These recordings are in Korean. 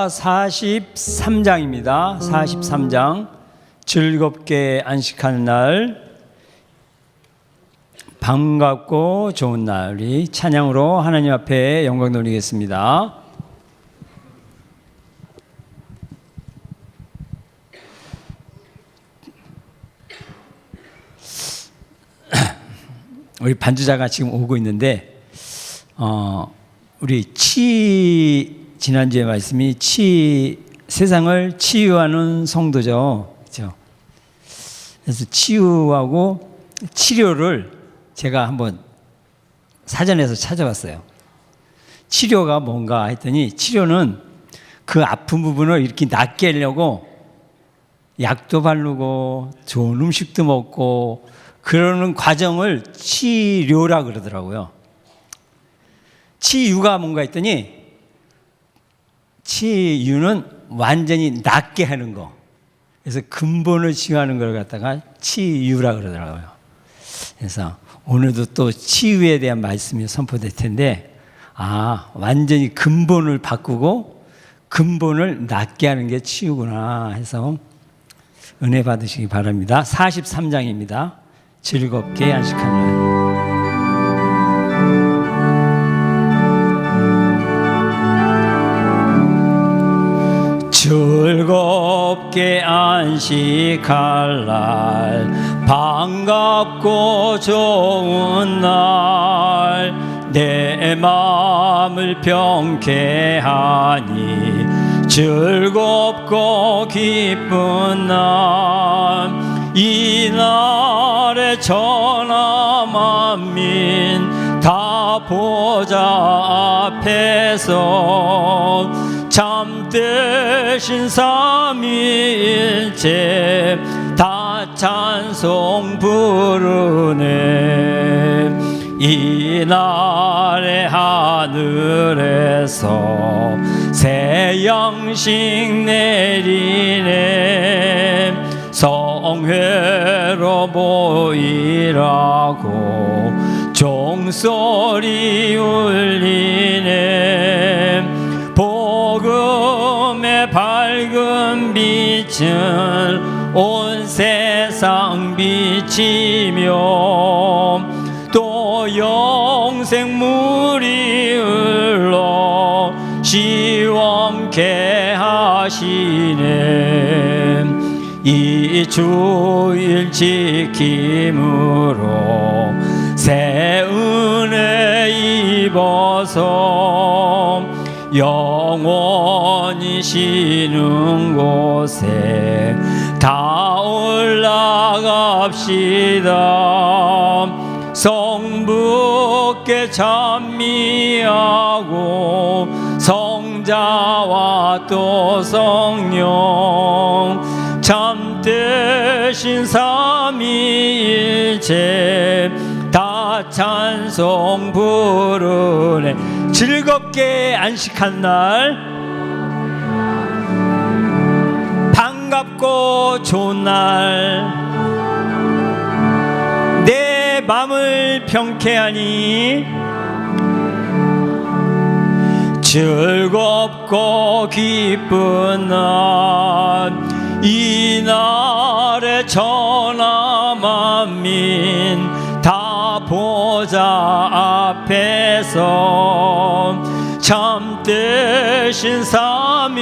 43장입니다. 43장 즐겁게 안식하는 날, 반갑고 좋은 날, 우리 찬양으로 하나님 앞에 영광 돌리겠습니다. 우리 반주자가 지금 오고 있는데 우리 지난주에 말씀이 세상을 치유하는 성도죠. 그렇죠? 그래서 치유하고 치료를 제가 한번 사전에서 찾아봤어요. 치료가 뭔가 했더니 치료는 그 아픈 부분을 이렇게 낫게 하려고 약도 바르고 좋은 음식도 먹고 그러는 과정을 치료라 그러더라고요. 치유가 뭔가 했더니 치유는 완전히 낫게 하는 거. 그래서 근본을 치유하는 걸 갖다가 치유라 그러더라고요. 그래서 오늘도 또 치유에 대한 말씀이 선포될 텐데, 완전히 근본을 바꾸고 근본을 낫게 하는 게 치유구나 해서 은혜 받으시기 바랍니다. 43장입니다. 즐겁게 안식하는 날. 즐겁게 안식할 날, 반갑고 좋은 날, 내 마음을 평쾌하니 즐겁고 기쁜 날, 이 날에 천하 만민 다 보좌 앞에서 참되신 삼위일체 다 찬송 부르네. 이 날에 하늘에서 새 양식 내리네. 성회로 모이라고 종소리 울리네. 복음의 밝은 빛을 온 세상 비치며 또 영생물이 흘러 시원케 하시네. 이 주일 지킴으로 새 은혜 입어서 영원히 쉬는 곳에 다 올라갑시다. 성부께 찬미하고 성자와 또 성령 참되신 삼위일체 다 찬송 부르네. 즐겁게 안식한 날, 반갑고 좋은 날, 내 맘을 평쾌하니 즐겁고 기쁜 날, 이 날에 천하 만민 다 보좌 앞에서 참되신 삼위일체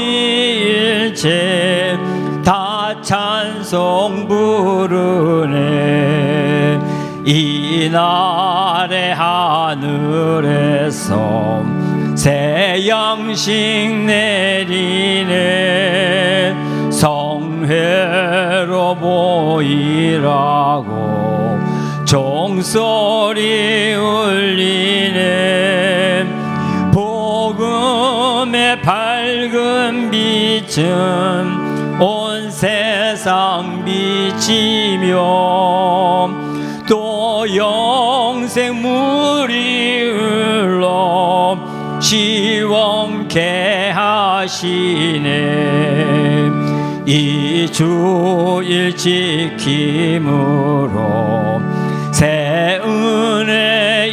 다 찬송 부르네. 이 날에 하늘에서 새 양식 내리네. 성회로 모이라고 종소리 울리네. 복음의 밝은 빛은 온 세상 비치며 또 영생물이 흘러 시원케 하시네. 이 주일 지킴으로 새 은혜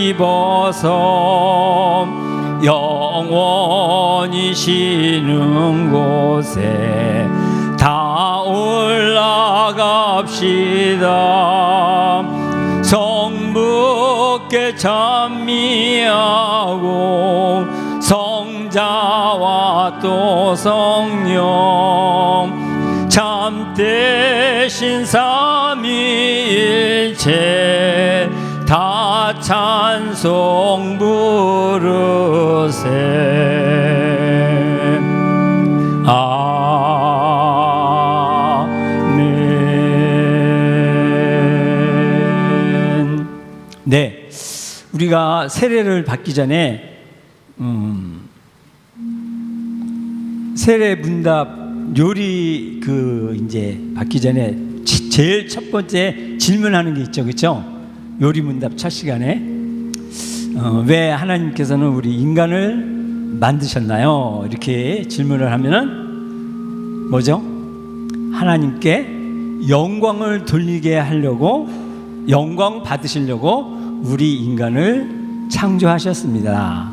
입어서 영원히 영원이시는 곳에 다 올라갑시다. 성부께 찬미하고 성자와 또 성령 참되신 삼위일체 다 찬송 부르세. 아멘. 네, 우리가 세례를 받기 전에 세례 문답 요리 이제 받기 전에 제일 첫 번째 질문하는 게 있죠, 그렇죠? 요리 문답 첫 시간에 왜 하나님께서는 우리 인간을 만드셨나요? 이렇게 질문을 하면은 뭐죠? 하나님께 영광을 돌리게 하려고, 영광 받으시려고 우리 인간을 창조하셨습니다.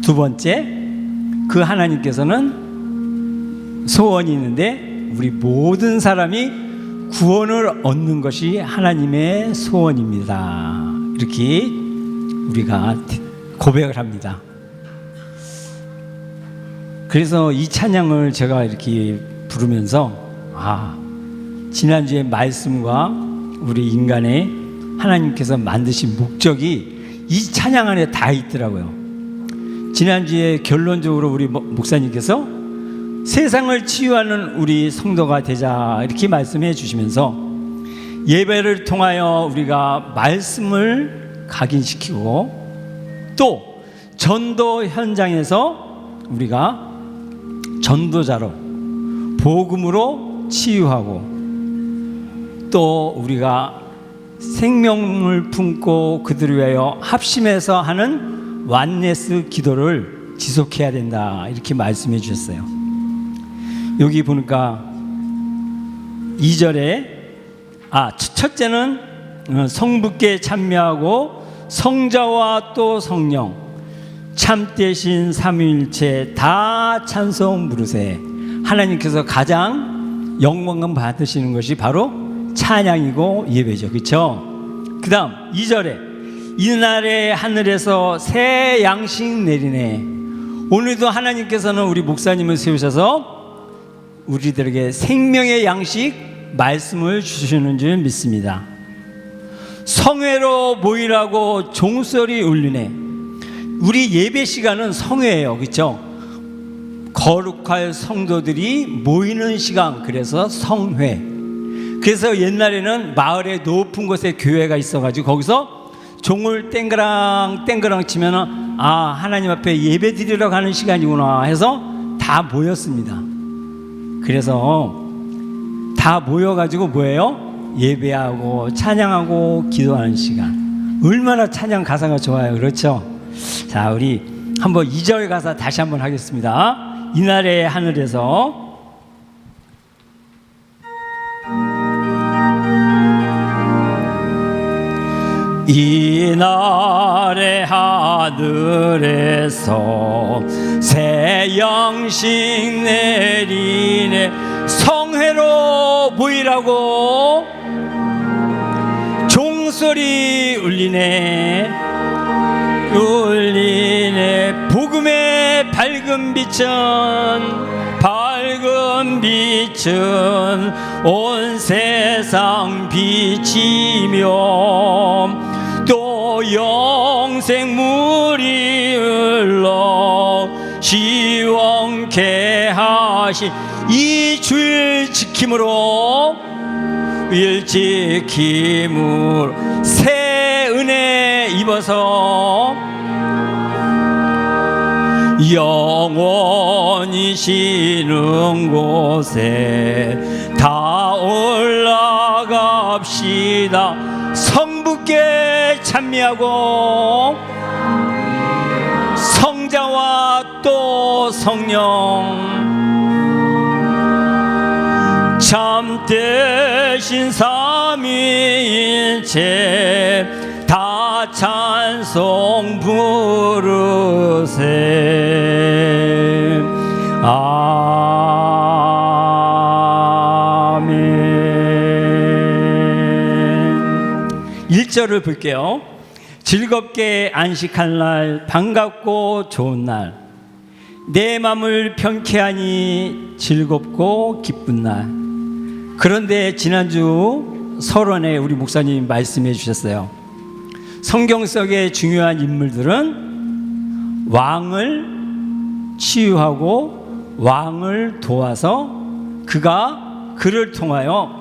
두 번째, 그 하나님께서는 소원이 있는데 우리 모든 사람이 구원을 얻는 것이 하나님의 소원입니다. 이렇게 우리가 고백을 합니다. 그래서 이 찬양을 제가 이렇게 부르면서 지난주에 말씀과 우리 인간의 하나님께서 만드신 목적이 이 찬양 안에 다 있더라고요. 지난주에 결론적으로 우리 목사님께서 세상을 치유하는 우리 성도가 되자 이렇게 말씀해 주시면서 예배를 통하여 우리가 말씀을 각인시키고 또 전도 현장에서 우리가 전도자로 복음으로 치유하고 또 우리가 생명을 품고 그들을 위하여 합심해서 하는 완네스 기도를 지속해야 된다 이렇게 말씀해 주셨어요. 여기 보니까 2절에 첫째는 성부께 찬미하고 성자와 또 성령 참되신 삼위일체 다 찬송 부르세. 하나님께서 가장 영광 받으시는 것이 바로 찬양이고 예배죠, 그렇죠? 그 다음 2절에 이날에 하늘에서 새 양식 내리네. 오늘도 하나님께서는 우리 목사님을 세우셔서 우리들에게 생명의 양식 말씀을 주시는 줄 믿습니다. 성회로 모이라고 종소리 울리네. 우리 예배 시간은 성회예요, 그렇죠? 거룩할 성도들이 모이는 시간, 그래서 성회. 그래서 옛날에는 마을의 높은 곳에 교회가 있어가지고 거기서 종을 땡그랑 땡그랑 치면은 하나님 앞에 예배 드리러 가는 시간이구나 해서 다 모였습니다. 그래서 다 모여가지고 뭐예요? 예배하고 찬양하고 기도하는 시간. 얼마나 찬양 가사가 좋아요, 그렇죠? 자, 우리 한번 2절 가사 다시 한번 하겠습니다. 이날의 하늘에서 이날의 하늘에서 새 양식 내리네. 성회로 모이라고 종소리 울리네. 울리네. 복음의 밝은 빛은 온 세상 비치며 또 영생물이 흘러 시원케 하신 이 주일 지킴으로 새 은혜 입어서 영원히 쉬는 곳에 다 올라갑시다. 성부께 찬미하고 성자와 또 성령 참되신 삼위일체 다 찬송 부르세. 아멘. 1절을 볼게요. 즐겁게 안식할 날, 반갑고 좋은 날, 내 맘을 평쾌하니 즐겁고 기쁜 날. 그런데 지난주 설원에 우리 목사님 말씀해 주셨어요. 성경 속의 중요한 인물들은 왕을 치유하고 왕을 도와서 그가 그를 통하여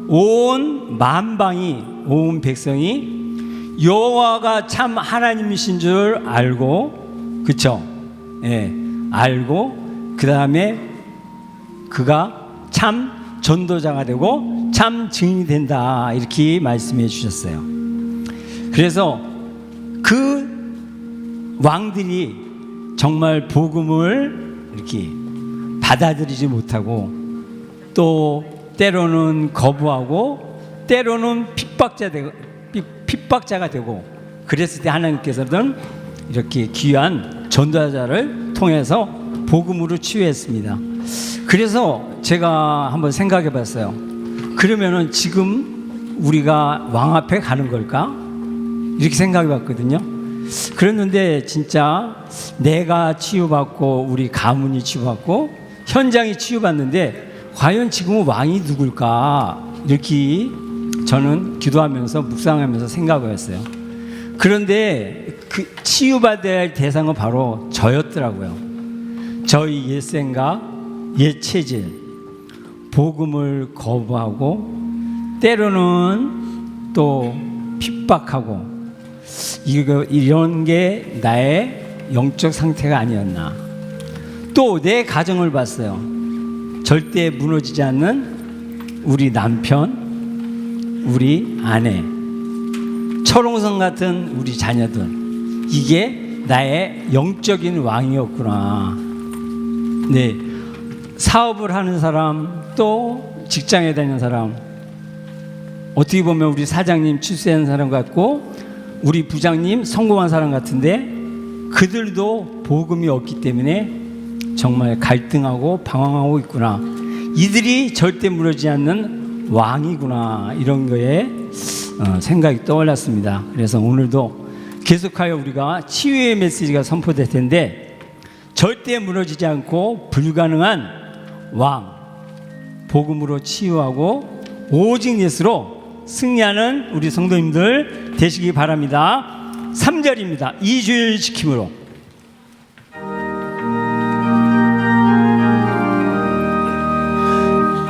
온 만방이, 온 백성이 여호와가 참 하나님이신 줄 알고, 그쵸? 예, 알고 그 다음에 그가 참 전도자가 되고 참 증인이 된다, 이렇게 말씀해 주셨어요. 그래서 그 왕들이 정말 복음을 이렇게 받아들이지 못하고 또 때로는 거부하고 때로는 핍박자가 되고 그랬을 때 하나님께서는 이렇게 귀한 전도자를 통해서 복음으로 치유했습니다. 그래서 제가 한번 생각해 봤어요. 그러면은 지금 우리가 왕 앞에 가는 걸까? 이렇게 생각해 봤거든요. 그랬는데 진짜 내가 치유받고 우리 가문이 치유받고 현장이 치유받는데 과연 지금은 왕이 누굴까? 이렇게 저는 기도하면서 묵상하면서 생각을 했어요. 그런데 그 치유받을 대상은 바로 저였더라고요. 저희 옛 생각, 옛 체질, 복음을 거부하고 때로는 또 핍박하고 이런 게 나의 영적 상태가 아니었나. 또 내 가정을 봤어요. 절대 무너지지 않는 우리 남편, 우리 아내, 철옹성 같은 우리 자녀들, 이게 나의 영적인 왕이었구나. 네, 사업을 하는 사람, 또 직장에 다니는 사람, 어떻게 보면 우리 사장님 출세한 사람 같고 우리 부장님 성공한 사람 같은데 그들도 복음이 없기 때문에 정말 갈등하고 방황하고 있구나. 이들이 절대 무너지지 않는 왕이구나. 이런 거에 생각이 떠올랐습니다. 그래서 오늘도 계속하여 우리가 치유의 메시지가 선포될 텐데 절대 무너지지 않고 불가능한 왕, 복음으로 치유하고 오직 예수로 승리하는 우리 성도님들 되시기 바랍니다. 3절입니다. 2주일 지킴으로.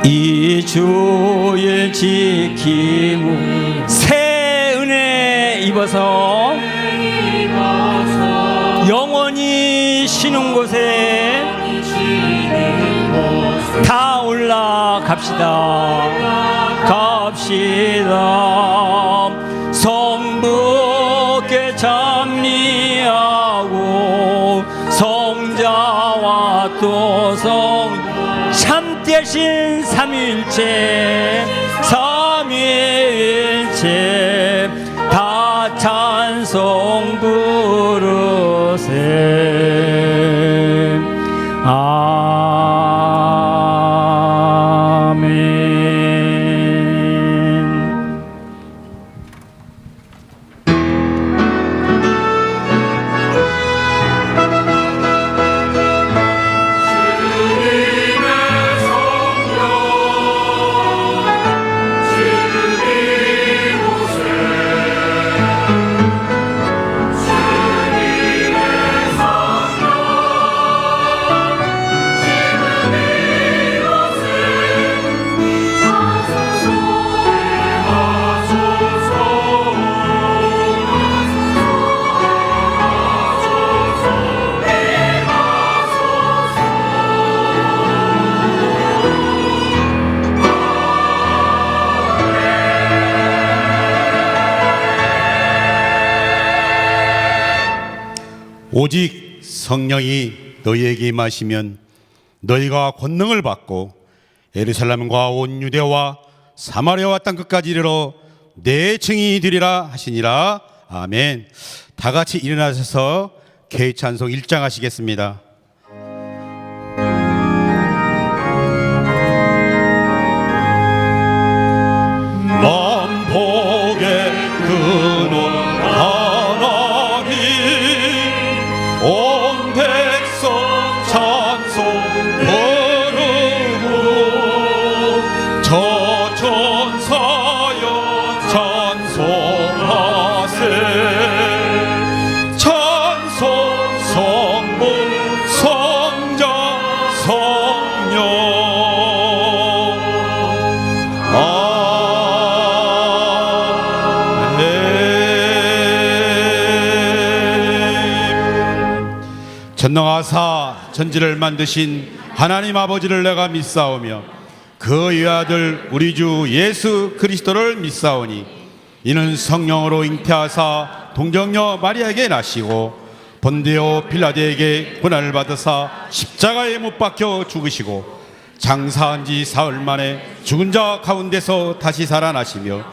이주일 지킴으로 새 은혜 입어서 영원히 쉬는 곳에 다 올라갑시다. 성부께 찬미하고 성자와 또 참되신 삼위일체 다 찬송 부르세. 아멘. 오직 성령이 너희에게 임하시면 너희가 권능을 받고 예루살렘과 온 유대와 사마리아와 땅 끝까지 이르러 내 증인이 되리라 하시니라. 아멘. 다 같이 일어나셔서 개의 찬송 1장 하시겠습니다. 전능하사 천지를 만드신 하나님 아버지를 내가 믿사오며 그 외아들 우리 주 예수 그리스도를 믿사오니 이는 성령으로 잉태하사 동정녀 마리아에게 나시고 본디오 빌라도에게 고난을 받으사 십자가에 못 박혀 죽으시고 장사한 지 사흘 만에 죽은 자 가운데서 다시 살아나시며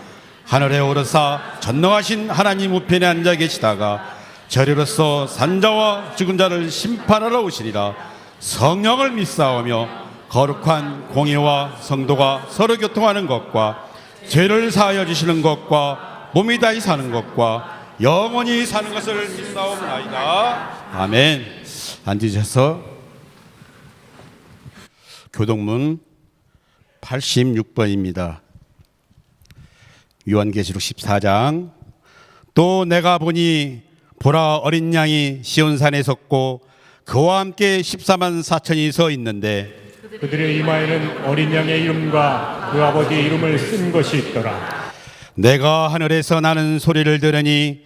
하늘에 오르사 전능하신 하나님 우편에 앉아 계시다가 저리로서 산자와 죽은 자를 심판하러 오시리라. 성령을 믿사오며 거룩한 공의와 성도가 서로 교통하는 것과 죄를 사하여 주시는 것과 몸이 다시 사는 것과 영원히 사는 것을 믿사옵나이다. 아멘. 앉으셔서 교동문 86번입니다. 요한계시록 14장. 또 내가 보니 보라 어린 양이 시온산에 섰고 그와 함께 14만 4천이 서 있는데 그들의 이마에는 어린 양의 이름과 그 아버지의 이름을 쓴 것이 있더라. 내가 하늘에서 나는 소리를 들으니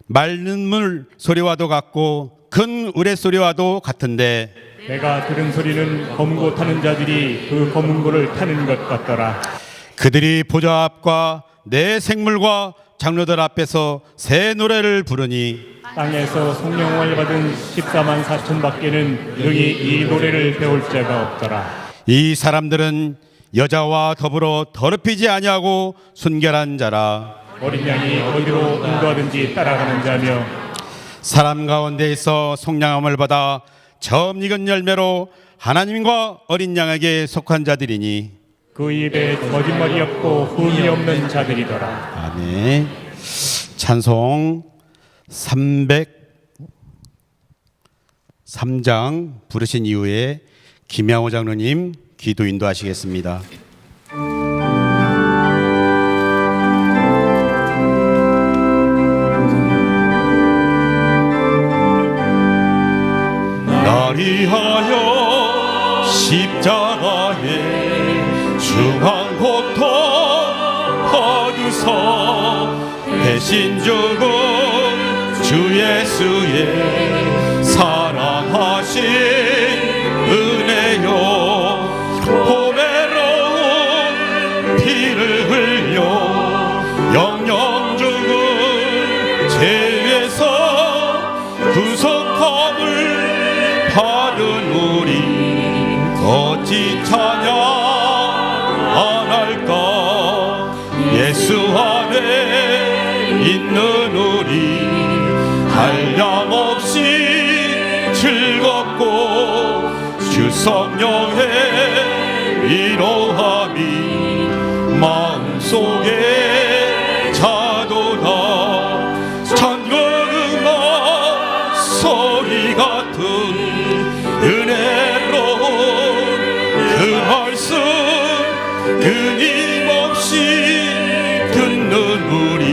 맑은 물 소리와도 같고 큰 우레소리와도 같은데 내가 들은 소리는 검고 타는 자들이 그 검은 고를 타는 것 같더라. 그들이 보좌 앞과 내 생물과 장로들 앞에서 새 노래를 부르니 땅에서 성령을 받은 14만 4천 밖에는 능히 이 노래를 배울 자가 없더라. 이 사람들은 여자와 더불어 더럽히지 아니하고 순결한 자라. 어린 양이 어디로 인도하든지 따라가는 자며 사람 가운데에서 속량함을 받아 처음 익은 열매로 하나님과 어린 양에게 속한 자들이니 그 입에 거짓말이 없고 흠이 없는 자들이더라. 아멘. 찬송 303장 부르신 이후에 김양호 장로님 기도 인도하시겠습니다. 날 위하여 십자가에 중한 고통 받으사 대신 죽은 주 예수의 사랑하신 은혜요 보배로운 피를 흘려 영영 죽은 죄에서 구속함을 받은 우리 어찌 찬양 안 할까. 예수 안에 있는 우리 한량없이 즐겁고 주 성령의 위로함이 마음속에 자도다. 천국음악 소리 같은 은혜로운 그 말씀 끊임없이 듣는 우리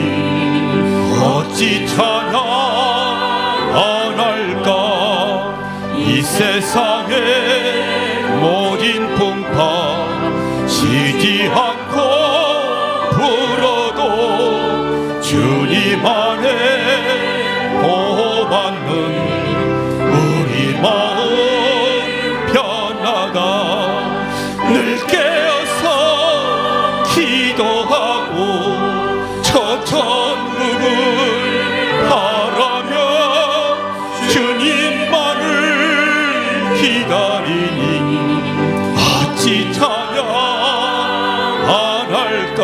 어찌 찬양 안 할까. 이 세상의 모진 풍파 쉬지 않고 불어도 주님 안에 보호받는 우리 마음 편하다. 늘 깨어서 기도하고 천국을 바라며 주님만을 기다리니 어찌 찬양 안 할까.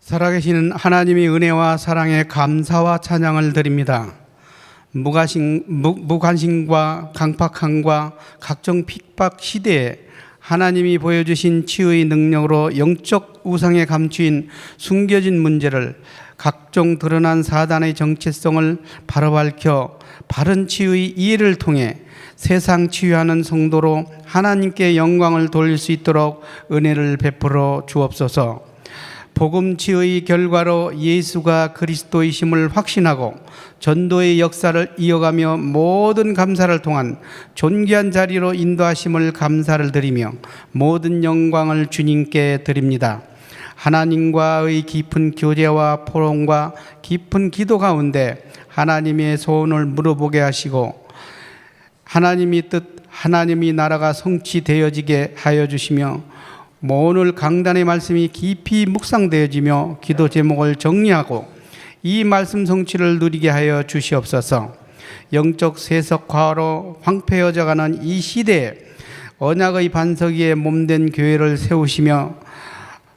살아계시는 하나님의 은혜와 사랑에 감사와 찬양을 드립니다. 무관심과 강팍함과 각종 핍박 시대에 하나님이 보여주신 치유의 능력으로 영적 우상에 감추인 숨겨진 문제를 각종 드러난 사단의 정체성을 바로 밝혀 바른 치유의 이해를 통해 세상 치유하는 성도로 하나님께 영광을 돌릴 수 있도록 은혜를 베풀어 주옵소서. 복음치의 결과로 예수가 그리스도이심을 확신하고 전도의 역사를 이어가며 모든 감사를 통한 존귀한 자리로 인도하심을 감사를 드리며 모든 영광을 주님께 드립니다. 하나님과의 깊은 교제와 포럼과 깊은 기도 가운데 하나님의 소원을 물어보게 하시고 하나님의 뜻, 하나님의 나라가 성취되어지게 하여 주시며 오늘 강단의 말씀이 깊이 묵상되어지며 기도 제목을 정리하고 이 말씀 성취를 누리게 하여 주시옵소서. 영적 세속화로 황폐해져가는 이 시대에 언약의 반석 위에 몸된 교회를 세우시며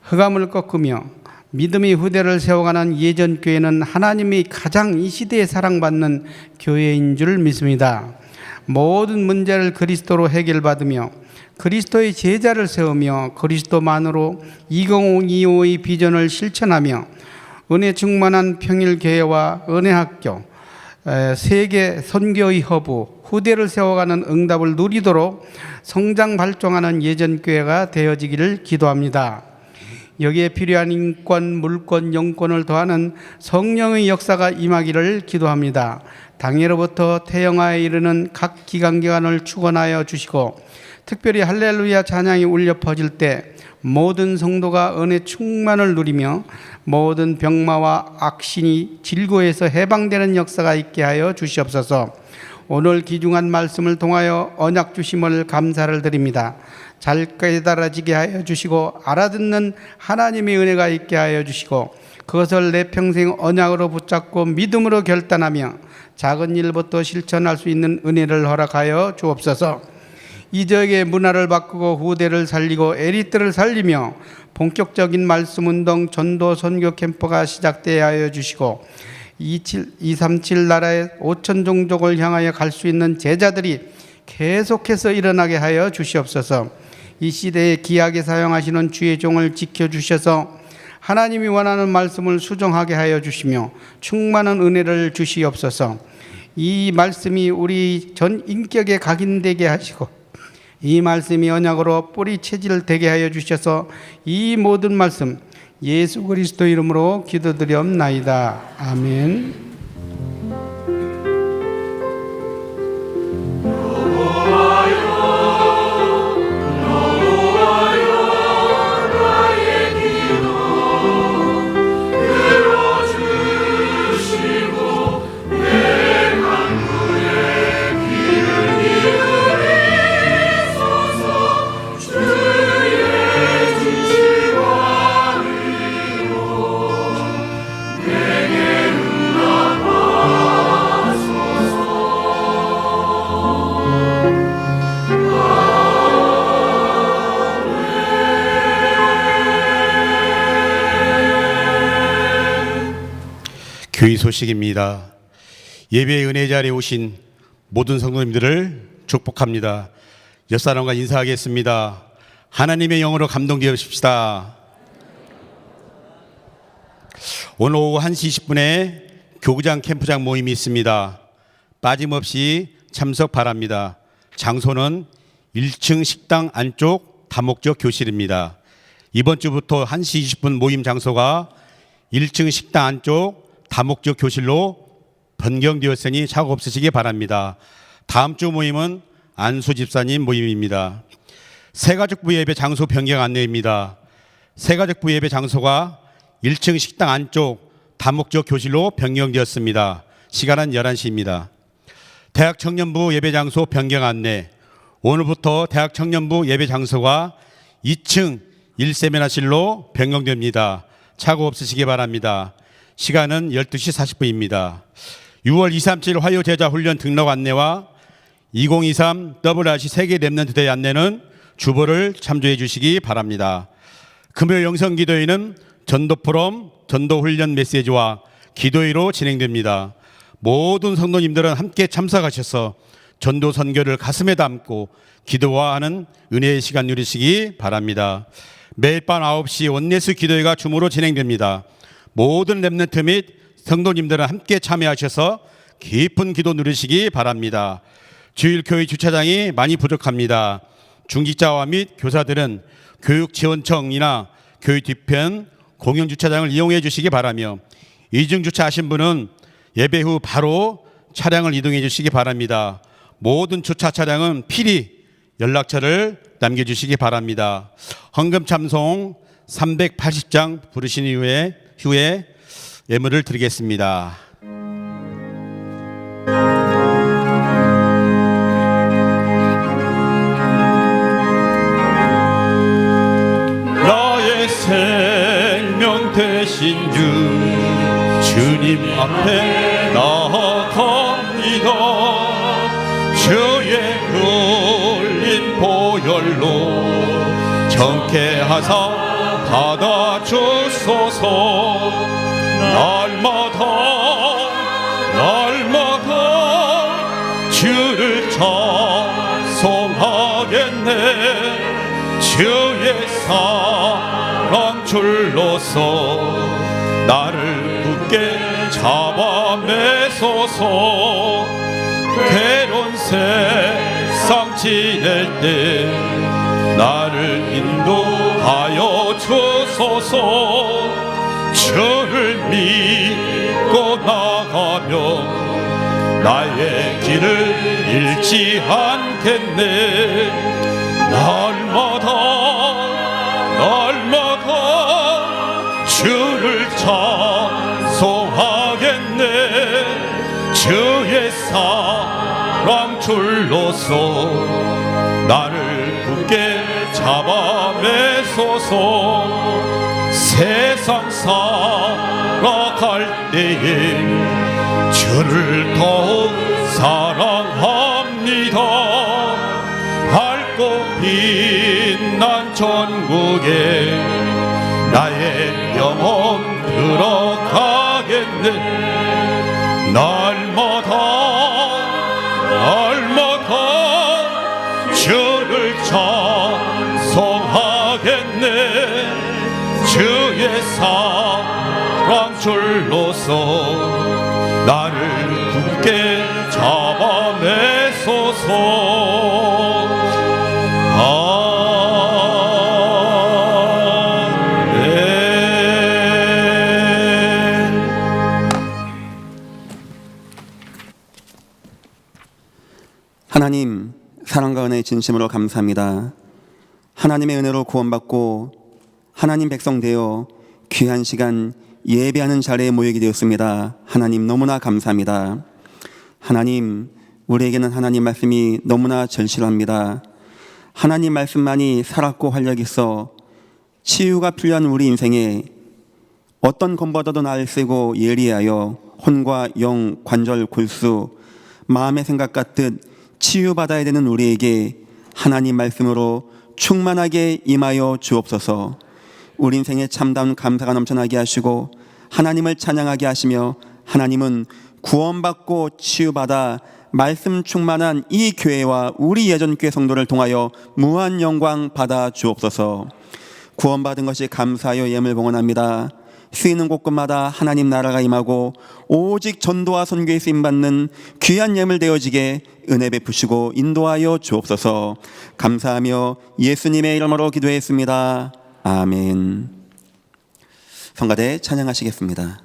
흑암을 꺾으며 믿음의 후대를 세워가는 예전 교회는 하나님이 가장 이 시대에 사랑받는 교회인 줄 믿습니다. 모든 문제를 그리스도로 해결받으며 그리스도의 제자를 세우며 그리스도만으로 2025의 비전을 실천하며 은혜 충만한 평일교회와 은혜학교, 세계 선교의 허브, 후대를 세워가는 응답을 누리도록 성장 발전하는 예전교회가 되어지기를 기도합니다. 여기에 필요한 인권, 물권, 영권을 더하는 성령의 역사가 임하기를 기도합니다. 당예로부터 태영하에 이르는 각 기관기관을 축원하여 주시고 특별히 할렐루야 찬양이 울려 퍼질 때 모든 성도가 은혜 충만을 누리며 모든 병마와 악신이 질고에서 해방되는 역사가 있게 하여 주시옵소서. 오늘 귀중한 말씀을 통하여 언약 주심을 감사를 드립니다. 잘 깨달아지게 하여 주시고 알아듣는 하나님의 은혜가 있게 하여 주시고 그것을 내 평생 언약으로 붙잡고 믿음으로 결단하며 작은 일부터 실천할 수 있는 은혜를 허락하여 주옵소서. 이 지역의 문화를 바꾸고 후대를 살리고 에리트를 살리며 본격적인 말씀운동 전도 선교 캠프가 시작되어야 하여 주시고 237 나라의 5천 종족을 향하여 갈 수 있는 제자들이 계속해서 일어나게 하여 주시옵소서. 이 시대에 귀하게 사용하시는 주의 종을 지켜주셔서 하나님이 원하는 말씀을 수정하게 하여 주시며 충만한 은혜를 주시옵소서. 이 말씀이 우리 전 인격에 각인되게 하시고 이 말씀이 언약으로 뿌리 체질되게 하여 주셔서 이 모든 말씀 예수 그리스도 이름으로 기도드리옵나이다. 아멘. 교회 소식입니다. 예배의 은혜 자리에 오신 모든 성도님들을 축복합니다. 옆사람과 인사하겠습니다. 하나님의 영으로 감동되십시다. 오늘 오후 1시 20분에 교구장 캠프장 모임이 있습니다. 빠짐없이 참석 바랍니다. 장소는 1층 식당 안쪽 다목적 교실입니다. 이번 주부터 1시 20분 모임 장소가 1층 식당 안쪽 다목적 교실로 변경되었으니 착오 없으시기 바랍니다. 다음 주 모임은 안수 집사님 모임입니다. 새가족부 예배 장소 변경 안내입니다. 새가족부 예배 장소가 1층 식당 안쪽 다목적 교실로 변경되었습니다. 시간은 11시입니다. 대학 청년부 예배 장소 변경 안내. 오늘부터 대학 청년부 예배 장소가 2층 1세미나실로 변경됩니다. 착오 없으시기 바랍니다. 시간은 12시 40분입니다. 6월 237 화요 제자 훈련 등록 안내와 2023 WRC 세계 랩넌트 대회 안내는 주보를 참조해 주시기 바랍니다. 금요일 영성 기도회는 전도 포럼, 전도 훈련 메시지와 기도회로 진행됩니다. 모든 성도님들은 함께 참석하셔서 전도 선교를 가슴에 담고 기도하는 은혜의 시간 누리시기 바랍니다. 매일 밤 9시 원내수 기도회가 줌으로 진행됩니다. 모든 랩넌트 및 성도님들은 함께 참여하셔서 깊은 기도 누리시기 바랍니다. 주일교회 주차장이 많이 부족합니다. 중직자와 및 교사들은 교육지원청이나 교회 뒤편 공영 주차장을 이용해 주시기 바라며, 이중 주차하신 분은 예배 후 바로 차량을 이동해 주시기 바랍니다. 모든 주차 차량은 필히 연락처를 남겨주시기 바랍니다. 헌금 참송 380장 부르신 이후에 예물을 드리겠습니다. 나의 생명 되신 주님 앞에 나아갑니다. 주의 흘린 보혈로 정케하사 받아주소서. 날마다 주를 찬송하겠네. 주의 사랑 줄로서 나를 굳게 잡아 매소서. 괴로운 세상 지낼 때 나를 인도하여 주소서. 주를 믿고 나가며 나의 길을 잃지 않겠네. 날마다 주를 찬송하겠네. 주의 사랑 줄로서 나를 굳게 잡아 매소서. 세상 살아갈 때에 주를 더욱 사랑합니다. 밝고 빛난 전국에 나의 영혼 들어가겠네. 날마다 주를 찬송하겠네. 주의 사랑 줄로서 나를 굳게 잡아 매소서. 하나님, 사랑과 은혜의 진심으로 감사합니다. 하나님의 은혜로 구원받고 하나님 백성 되어 귀한 시간 예배하는 자리에 모이게 되었습니다. 하나님 너무나 감사합니다. 하나님, 우리에게는 하나님 말씀이 너무나 절실합니다. 하나님 말씀만이 살았고 활력이 있어 치유가 필요한 우리 인생에 어떤 검보다도 나를 쓰고 예리하여 혼과 영, 관절, 골수, 마음의 생각 같듯 치유받아야 되는 우리에게 하나님 말씀으로 충만하게 임하여 주옵소서. 우리 인생에 참다운 감사가 넘쳐나게 하시고 하나님을 찬양하게 하시며, 하나님은 구원받고 치유받아 말씀 충만한 이 교회와 우리 예전교회 성도를 통하여 무한 영광 받아 주옵소서. 구원받은 것이 감사하여 예물 봉헌합니다. 쓰이는 곳곳마다 하나님 나라가 임하고 오직 전도와 선교에 쓰임받는 귀한 예물 되어지게 은혜 베푸시고 인도하여 주옵소서. 감사하며 예수님의 이름으로 기도했습니다. 아멘. 성가대 찬양하시겠습니다.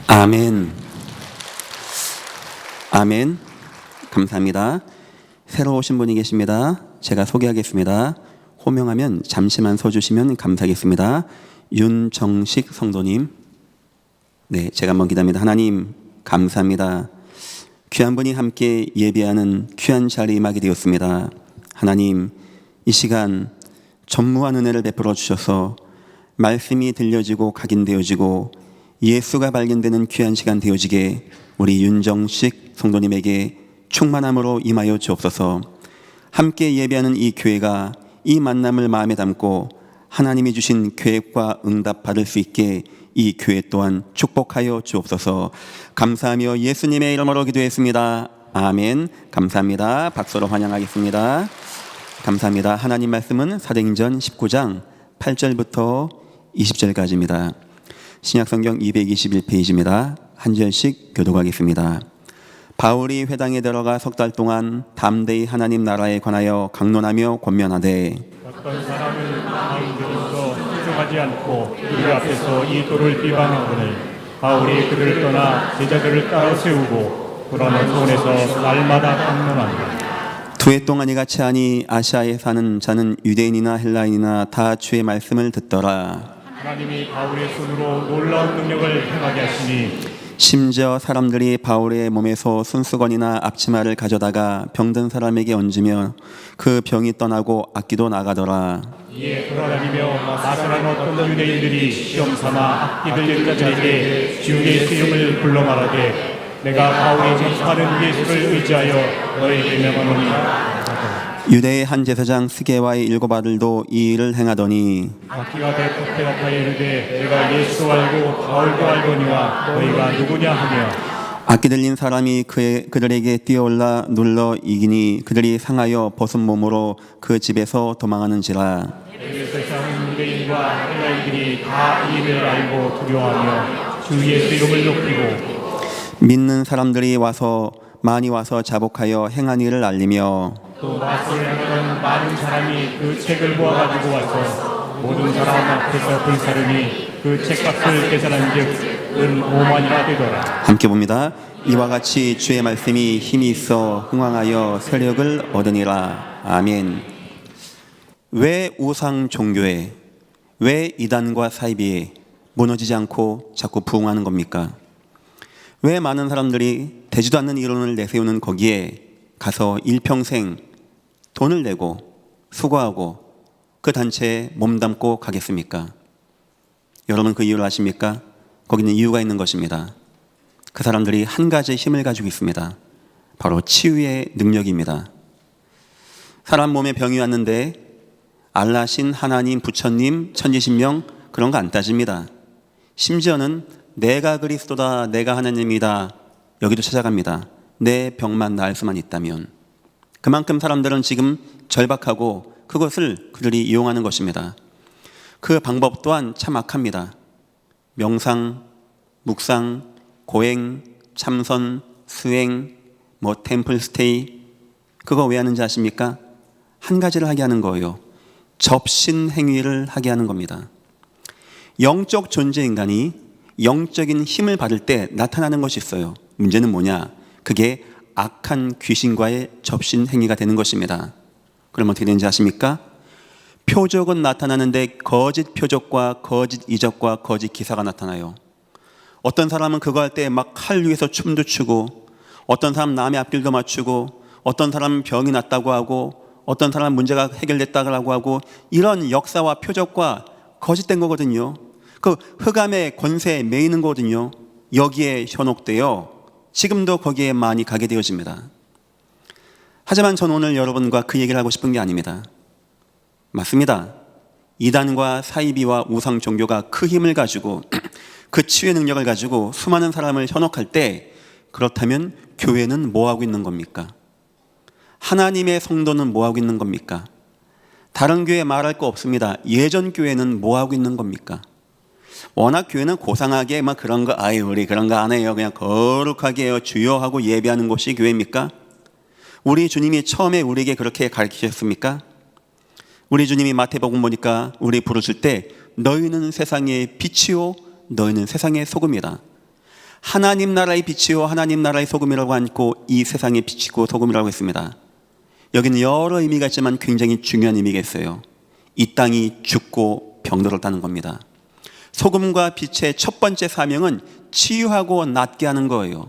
아멘. 아멘. 감사합니다. 새로 오신 분이 계십니다. 제가 소개하겠습니다. 호명하면 잠시만 서주시면 감사하겠습니다. 윤정식 성도님. 네, 제가 한번 기도합니다. 하나님 감사합니다. 귀한 분이 함께 예배하는 귀한 자리에 임하게 되었습니다. 하나님, 이 시간 전무한 은혜를 베풀어 주셔서 말씀이 들려지고 각인되어지고 예수가 발견되는 귀한 시간 되어지게 우리 윤정식 성도님에게 충만함으로 임하여 주옵소서. 함께 예배하는 이 교회가 이 만남을 마음에 담고 하나님이 주신 계획과 응답 받을 수 있게 이 교회 또한 축복하여 주옵소서. 감사하며 예수님의 이름으로 기도했습니다. 아멘. 감사합니다. 박수로 환영하겠습니다. 감사합니다. 하나님 말씀은 사도행전 19장 8절부터 20절까지입니다. 신약성경 221페이지입니다. 한 절씩 교독하겠습니다. 바울이 회당에 들어가 석 달 동안 담대히 하나님 나라에 관하여 강론하며 권면하되 어떤 사람은 마음대로서 수종하지 않고 그들 앞에서 이 도를 비방하거늘 바울이 그들을 떠나 제자들을 따로 세우고 그러나 손에서 날마다 강론한다. 2해 동안 이같이 하니 아시아에 사는 자는 유대인이나 헬라인이나 다 주의 말씀을 듣더라. 하나님이 바울의 손으로 놀라운 능력을 행하게 하시니 심지어 사람들이 바울의 몸에서 손수건이나 앞치마를 가져다가 병든 사람에게 얹으며 그 병이 떠나고 악기도 나가더라. 이에 돌아다니며 나사란 어떤 유대인들이 시험 삼아 악기 들린 자들에게 주 예수 이름을 불러 말하되 내가 바울이 전파하는 예수를 의지하여 너에게 명하노니 유대의 한 제사장 스게와의 7 아들도 이 일을 행하더니 악기가 대답하여 이르되 내가 예수 알고 바울도 알거니와 너희가 누구냐 하며 악기 들린 사람이 그들에게 뛰어올라 눌러 이기니 그들이 상하여 벗은 몸으로 그 집에서 도망하는지라. 에베소에 사는 유대인과 헬라인들이 다 이 일을 알고 두려워하며 주 예수 이름을 높이고 믿는 사람들이 많이 와서 자복하여 행한 일을 알리며 또 마술을 하던 많은 사람이 그 책을 모아가지고 와서 모든 사람 앞에서 불사르니 그 책값을 계산한 즉은 5만이나 되더라. 함께 봅니다. 이와 같이 주의 말씀이 힘이 있어 흥왕하여 세력을 얻으니라. 아멘. 왜 우상 종교에, 왜 이단과 사이비에 무너지지 않고 자꾸 부흥하는 겁니까? 왜 많은 사람들이 되지도 않는 이론을 내세우는 거기에 가서 일평생 돈을 내고 수고하고 그 단체에 몸담고 가겠습니까? 여러분 그 이유를 아십니까? 거기는 이유가 있는 것입니다. 그 사람들이 한 가지 힘을 가지고 있습니다. 바로 치유의 능력입니다. 사람 몸에 병이 왔는데 알라신, 하나님, 부처님, 천지신명 그런 거 안 따집니다. 심지어는 내가 그리스도다, 내가 하나님이다, 여기도 찾아갑니다. 내 병만 나을 수만 있다면. 그만큼 사람들은 지금 절박하고 그것을 그들이 이용하는 것입니다. 그 방법 또한 참 악합니다. 명상, 묵상, 고행, 참선, 수행, 템플 스테이, 그거 왜 하는지 아십니까? 한 가지를 하게 하는 거예요. 접신 행위를 하게 하는 겁니다. 영적 존재 인간이 영적인 힘을 받을 때 나타나는 것이 있어요. 문제는 뭐냐? 그게 악한 귀신과의 접신 행위가 되는 것입니다. 그럼 어떻게 되는지 아십니까? 표적은 나타나는데 거짓 표적과 거짓 이적과 거짓 기사가 나타나요. 어떤 사람은 그거 할 때 막 칼 위에서 춤도 추고, 어떤 사람 남의 앞길도 맞추고, 어떤 사람은 병이 났다고 하고, 어떤 사람은 문제가 해결됐다고 하고, 이런 역사와 표적과 거짓된 거거든요. 그 흑암의 권세에 매이는 거거든요. 여기에 현혹되어 지금도 거기에 많이 가게 되어집니다. 하지만 저는 오늘 여러분과 그 얘기를 하고 싶은 게 아닙니다. 맞습니다. 이단과 사이비와 우상 종교가 그 힘을 가지고 그 치유의 능력을 가지고 수많은 사람을 현혹할 때, 그렇다면 교회는 뭐 하고 있는 겁니까? 하나님의 성도는 뭐 하고 있는 겁니까? 다른 교회 말할 거 없습니다. 예전 교회는 뭐 하고 있는 겁니까? 워낙 교회는 고상하게 막 그런 거, 아유 우리 그런 거 안 해요, 그냥 거룩하게 해요, 주여 하고 예배하는 곳이 교회입니까? 우리 주님이 처음에 우리에게 그렇게 가르치셨습니까? 우리 주님이 마태복음 보니까 우리 부르실 때 너희는 세상의 빛이요 너희는 세상의 소금이다. 하나님 나라의 빛이요 하나님 나라의 소금이라고 않고 이 세상의 빛이고 소금이라고 했습니다. 여기는 여러 의미가 있지만 굉장히 중요한 의미가 있어요. 이 땅이 죽고 병들었다는 겁니다. 소금과 빛의 첫 번째 사명은 치유하고 낫게 하는 거예요.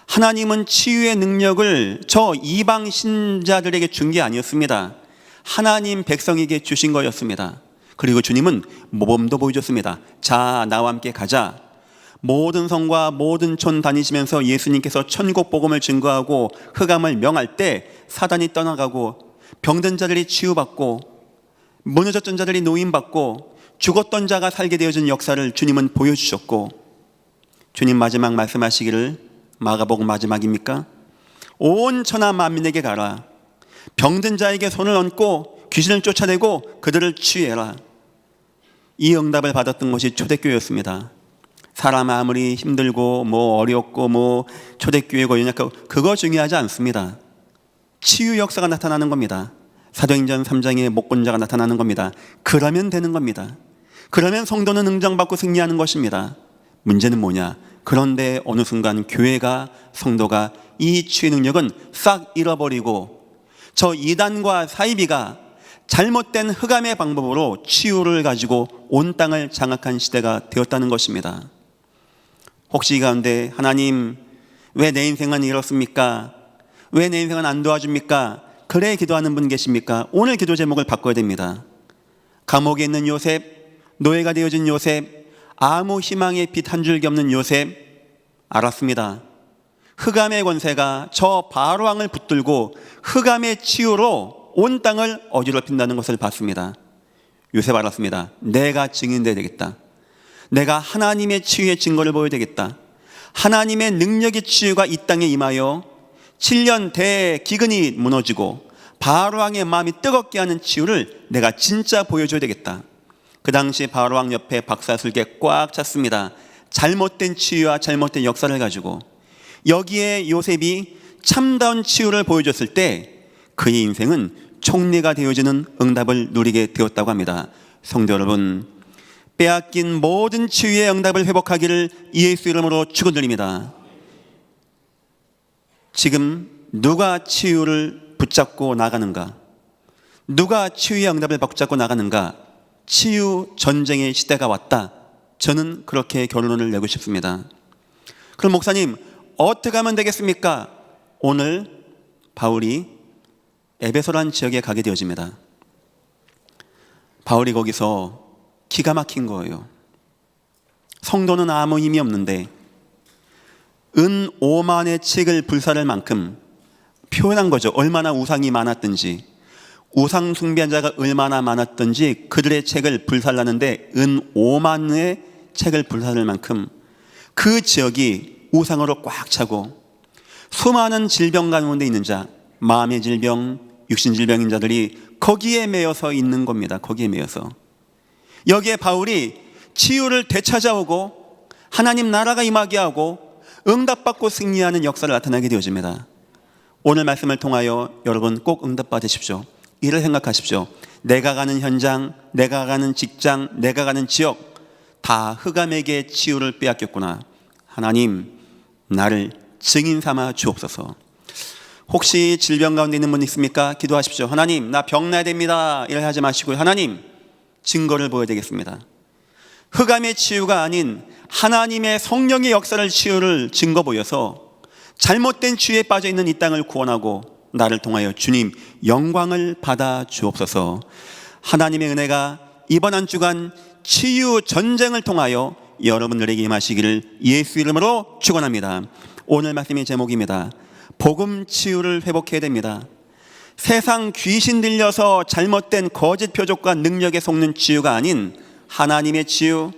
하나님은 치유의 능력을 저 이방 신자들에게 준 게 아니었습니다. 하나님 백성에게 주신 거였습니다. 그리고 주님은 모범도 보여줬습니다. 자, 나와 함께 가자. 모든 성과 모든 촌 다니시면서 예수님께서 천국 복음을 증거하고 흑암을 명할 때 사단이 떠나가고, 병든 자들이 치유받고, 무너졌던 자들이 노인받고, 죽었던 자가 살게 되어진 역사를 주님은 보여주셨고, 주님 마지막 말씀하시기를, 마가복음 마지막입니까? 온 천하 만민에게 가라. 병든 자에게 손을 얹고 귀신을 쫓아내고 그들을 치유해라. 이 응답을 받았던 것이 초대교회였습니다. 사람 아무리 힘들고 어렵고 초대교회고 연약하고 그거 중요하지 않습니다. 치유 역사가 나타나는 겁니다. 사도행전 3장에 목본자가 나타나는 겁니다. 그러면 되는 겁니다. 그러면 성도는 응정받고 승리하는 것입니다. 문제는 뭐냐? 그런데 어느 순간 교회가, 성도가 이 치유 능력은 싹 잃어버리고 저 이단과 사이비가 잘못된 흑암의 방법으로 치유를 가지고 온 땅을 장악한 시대가 되었다는 것입니다. 혹시 이 가운데 하나님 왜 내 인생은 이렇습니까? 왜 내 인생은 안 도와줍니까? 그래 기도하는 분 계십니까? 오늘 기도 제목을 바꿔야 됩니다. 감옥에 있는 요셉, 노예가 되어진 요셉, 아무 희망의 빛 한 줄기 없는 요셉, 알았습니다. 흑암의 권세가 저 바로왕을 붙들고 흑암의 치유로 온 땅을 어지럽힌다는 것을 봤습니다. 요셉 알았습니다. 내가 증인돼야 되겠다. 내가 하나님의 치유의 증거를 보여야 되겠다. 하나님의 능력의 치유가 이 땅에 임하여 7년 대기근이 무너지고 바로왕의 마음이 뜨겁게 하는 치유를 내가 진짜 보여줘야 되겠다. 그 당시 바로왕 옆에 박사슬개 꽉 찼습니다. 잘못된 치유와 잘못된 역사를 가지고 여기에 요셉이 참다운 치유를 보여줬을 때 그의 인생은 총리가 되어지는 응답을 누리게 되었다고 합니다. 성도 여러분, 빼앗긴 모든 치유의 응답을 회복하기를 예수 이름으로 축원드립니다. 지금 누가 치유를 붙잡고 나가는가? 누가 치유의 응답을 붙잡고 나가는가? 치유 전쟁의 시대가 왔다. 저는 그렇게 결론을 내고 싶습니다. 그럼 목사님, 어떻게 하면 되겠습니까? 오늘 바울이 에베소라는 지역에 가게 되어집니다. 바울이 거기서 기가 막힌 거예요. 성도는 아무 힘이 없는데 은 5만의 책을 불사를 만큼 표현한 거죠. 얼마나 우상이 많았든지, 우상 숭배한 자가 얼마나 많았든지 그들의 책을 불살랐는데 은 5만의 책을 불살을 만큼 그 지역이 우상으로 꽉 차고 수많은 질병 가운데 있는 자, 마음의 질병, 육신 질병인 자들이 거기에 매여서 있는 겁니다. 거기에 매여서. 여기에 바울이 치유를 되찾아오고 하나님 나라가 임하게 하고 응답받고 승리하는 역사를 나타나게 되어집니다. 오늘 말씀을 통하여 여러분 꼭 응답받으십시오. 이를 생각하십시오. 내가 가는 현장, 내가 가는 직장, 내가 가는 지역 다 흑암에게 치유를 빼앗겼구나. 하나님 나를 증인 삼아 주옵소서. 혹시 질병 가운데 있는 분 있습니까? 기도하십시오. 하나님 나 병나야 됩니다. 이렇게 하지 마시고요. 하나님 증거를 보여야 되겠습니다. 흑암의 치유가 아닌 하나님의 성령의 역사를 치유를 증거 보여서 잘못된 치유에 빠져 있는 이 땅을 구원하고 나를 통하여 주님 영광을 받아 주옵소서. 하나님의 은혜가 이번 한 주간 치유 전쟁을 통하여 여러분들에게 임하시기를 예수 이름으로 축원합니다. 오늘 말씀의 제목입니다. 복음 치유를 회복해야 됩니다. 세상 귀신 들려서 잘못된 거짓 표적과 능력에 속는 치유가 아닌 하나님의 치유,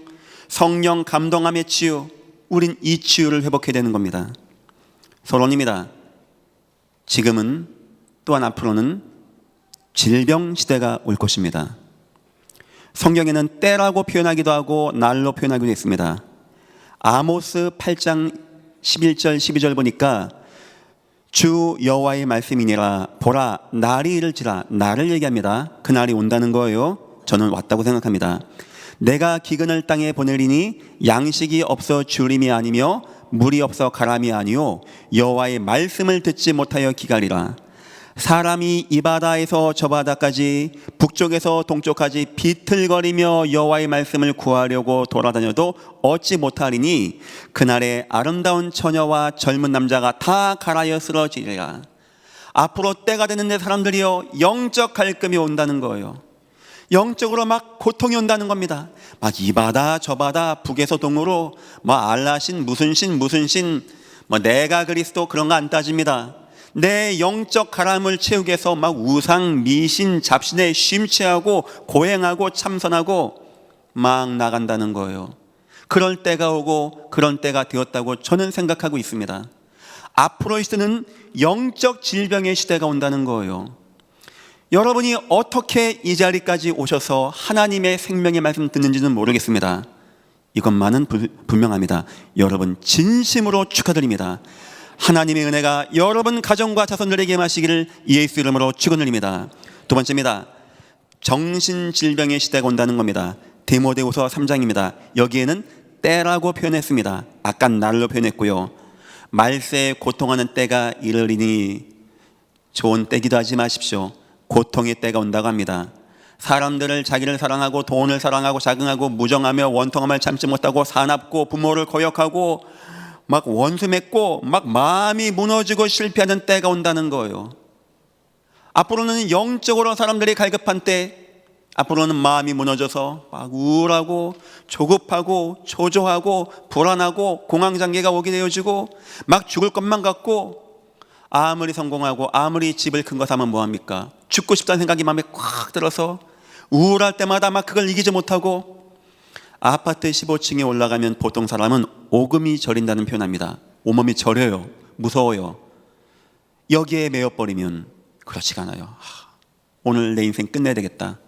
성령 감동함의 치유, 우린 이 치유를 회복해야 되는 겁니다. 서론입니다. 지금은 또한 앞으로는 질병 시대가 올 것입니다. 성경에는 때라고 표현하기도 하고 날로 표현하기도 했습니다. 아모스 8장 11절 12절 보니까 주 여호와의 말씀이니라 보라 날이 이를지라, 날을 얘기합니다. 그 날이 온다는 거예요. 저는 왔다고 생각합니다. 내가 기근을 땅에 보내리니 양식이 없어 주림이 아니며 물이 없어 가람이 아니요 여호와의 말씀을 듣지 못하여 기갈리라. 사람이 이 바다에서 저 바다까지 북쪽에서 동쪽까지 비틀거리며 여호와의 말씀을 구하려고 돌아다녀도 얻지 못하리니 그날에 아름다운 처녀와 젊은 남자가 다 갈아여 쓰러지리라. 앞으로 때가 되는데 사람들이요 영적 갈급이 온다는 거예요. 영적으로 막 고통이 온다는 겁니다. 막 이 바다 저 바다 북에서 동으로 뭐 알라신 무슨 신 뭐 내가 그리스도 그런 거 안 따집니다. 내 영적 가람을 채우기 위해서 막 우상 미신 잡신에 심취하고 고행하고 참선하고 막 나간다는 거예요. 그럴 때가 오고 그런 때가 되었다고 저는 생각하고 있습니다. 앞으로 있는 영적 질병의 시대가 온다는 거예요. 여러분이 어떻게 이 자리까지 오셔서 하나님의 생명의 말씀 듣는지는 모르겠습니다. 이것만은 분명합니다. 여러분 진심으로 축하드립니다. 하나님의 은혜가 여러분 가정과 자손들에게 임하시기를 예수 이름으로 축원드립니다. 두 번째입니다. 정신질병의 시대가 온다는 겁니다. 디모데후서 3장입니다. 여기에는 때라고 표현했습니다. 아까 날로 표현했고요. 말세에 고통하는 때가 이르리니 좋은 때기도 하지 마십시오. 고통의 때가 온다고 합니다. 사람들을 자기를 사랑하고 돈을 사랑하고 자긍하고 무정하며 원통함을 참지 못하고 사납고 부모를 거역하고 막 원수 맺고 막 마음이 무너지고 실패하는 때가 온다는 거예요. 앞으로는 영적으로 사람들이 갈급한 때, 앞으로는 마음이 무너져서 막 우울하고 조급하고 초조하고 불안하고 공황장애가 오게 되어지고 막 죽을 것만 같고 아무리 성공하고 아무리 집을 큰 거 사면 뭐합니까? 죽고 싶다는 생각이 마음에 꽉 들어서 우울할 때마다 막 그걸 이기지 못하고 아파트 15층에 올라가면 보통 사람은 오금이 저린다는 표현합니다. 온몸이 저려요. 무서워요. 여기에 매여버리면 그렇지가 않아요. 오늘 내 인생 끝내야 되겠다.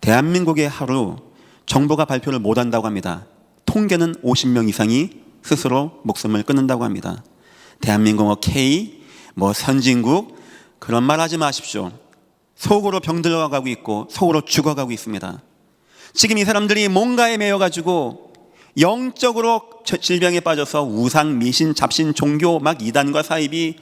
대한민국의 하루 정부가 발표를 못한다고 합니다. 통계는 50명 이상이 스스로 목숨을 끊는다고 합니다. 대한민국 K 선진국 그런 말 하지 마십시오. 속으로 병들어가고 있고 속으로 죽어가고 있습니다. 지금 이 사람들이 뭔가에 매여가지고 영적으로 질병에 빠져서 우상, 미신, 잡신, 종교 막 이단과 사입이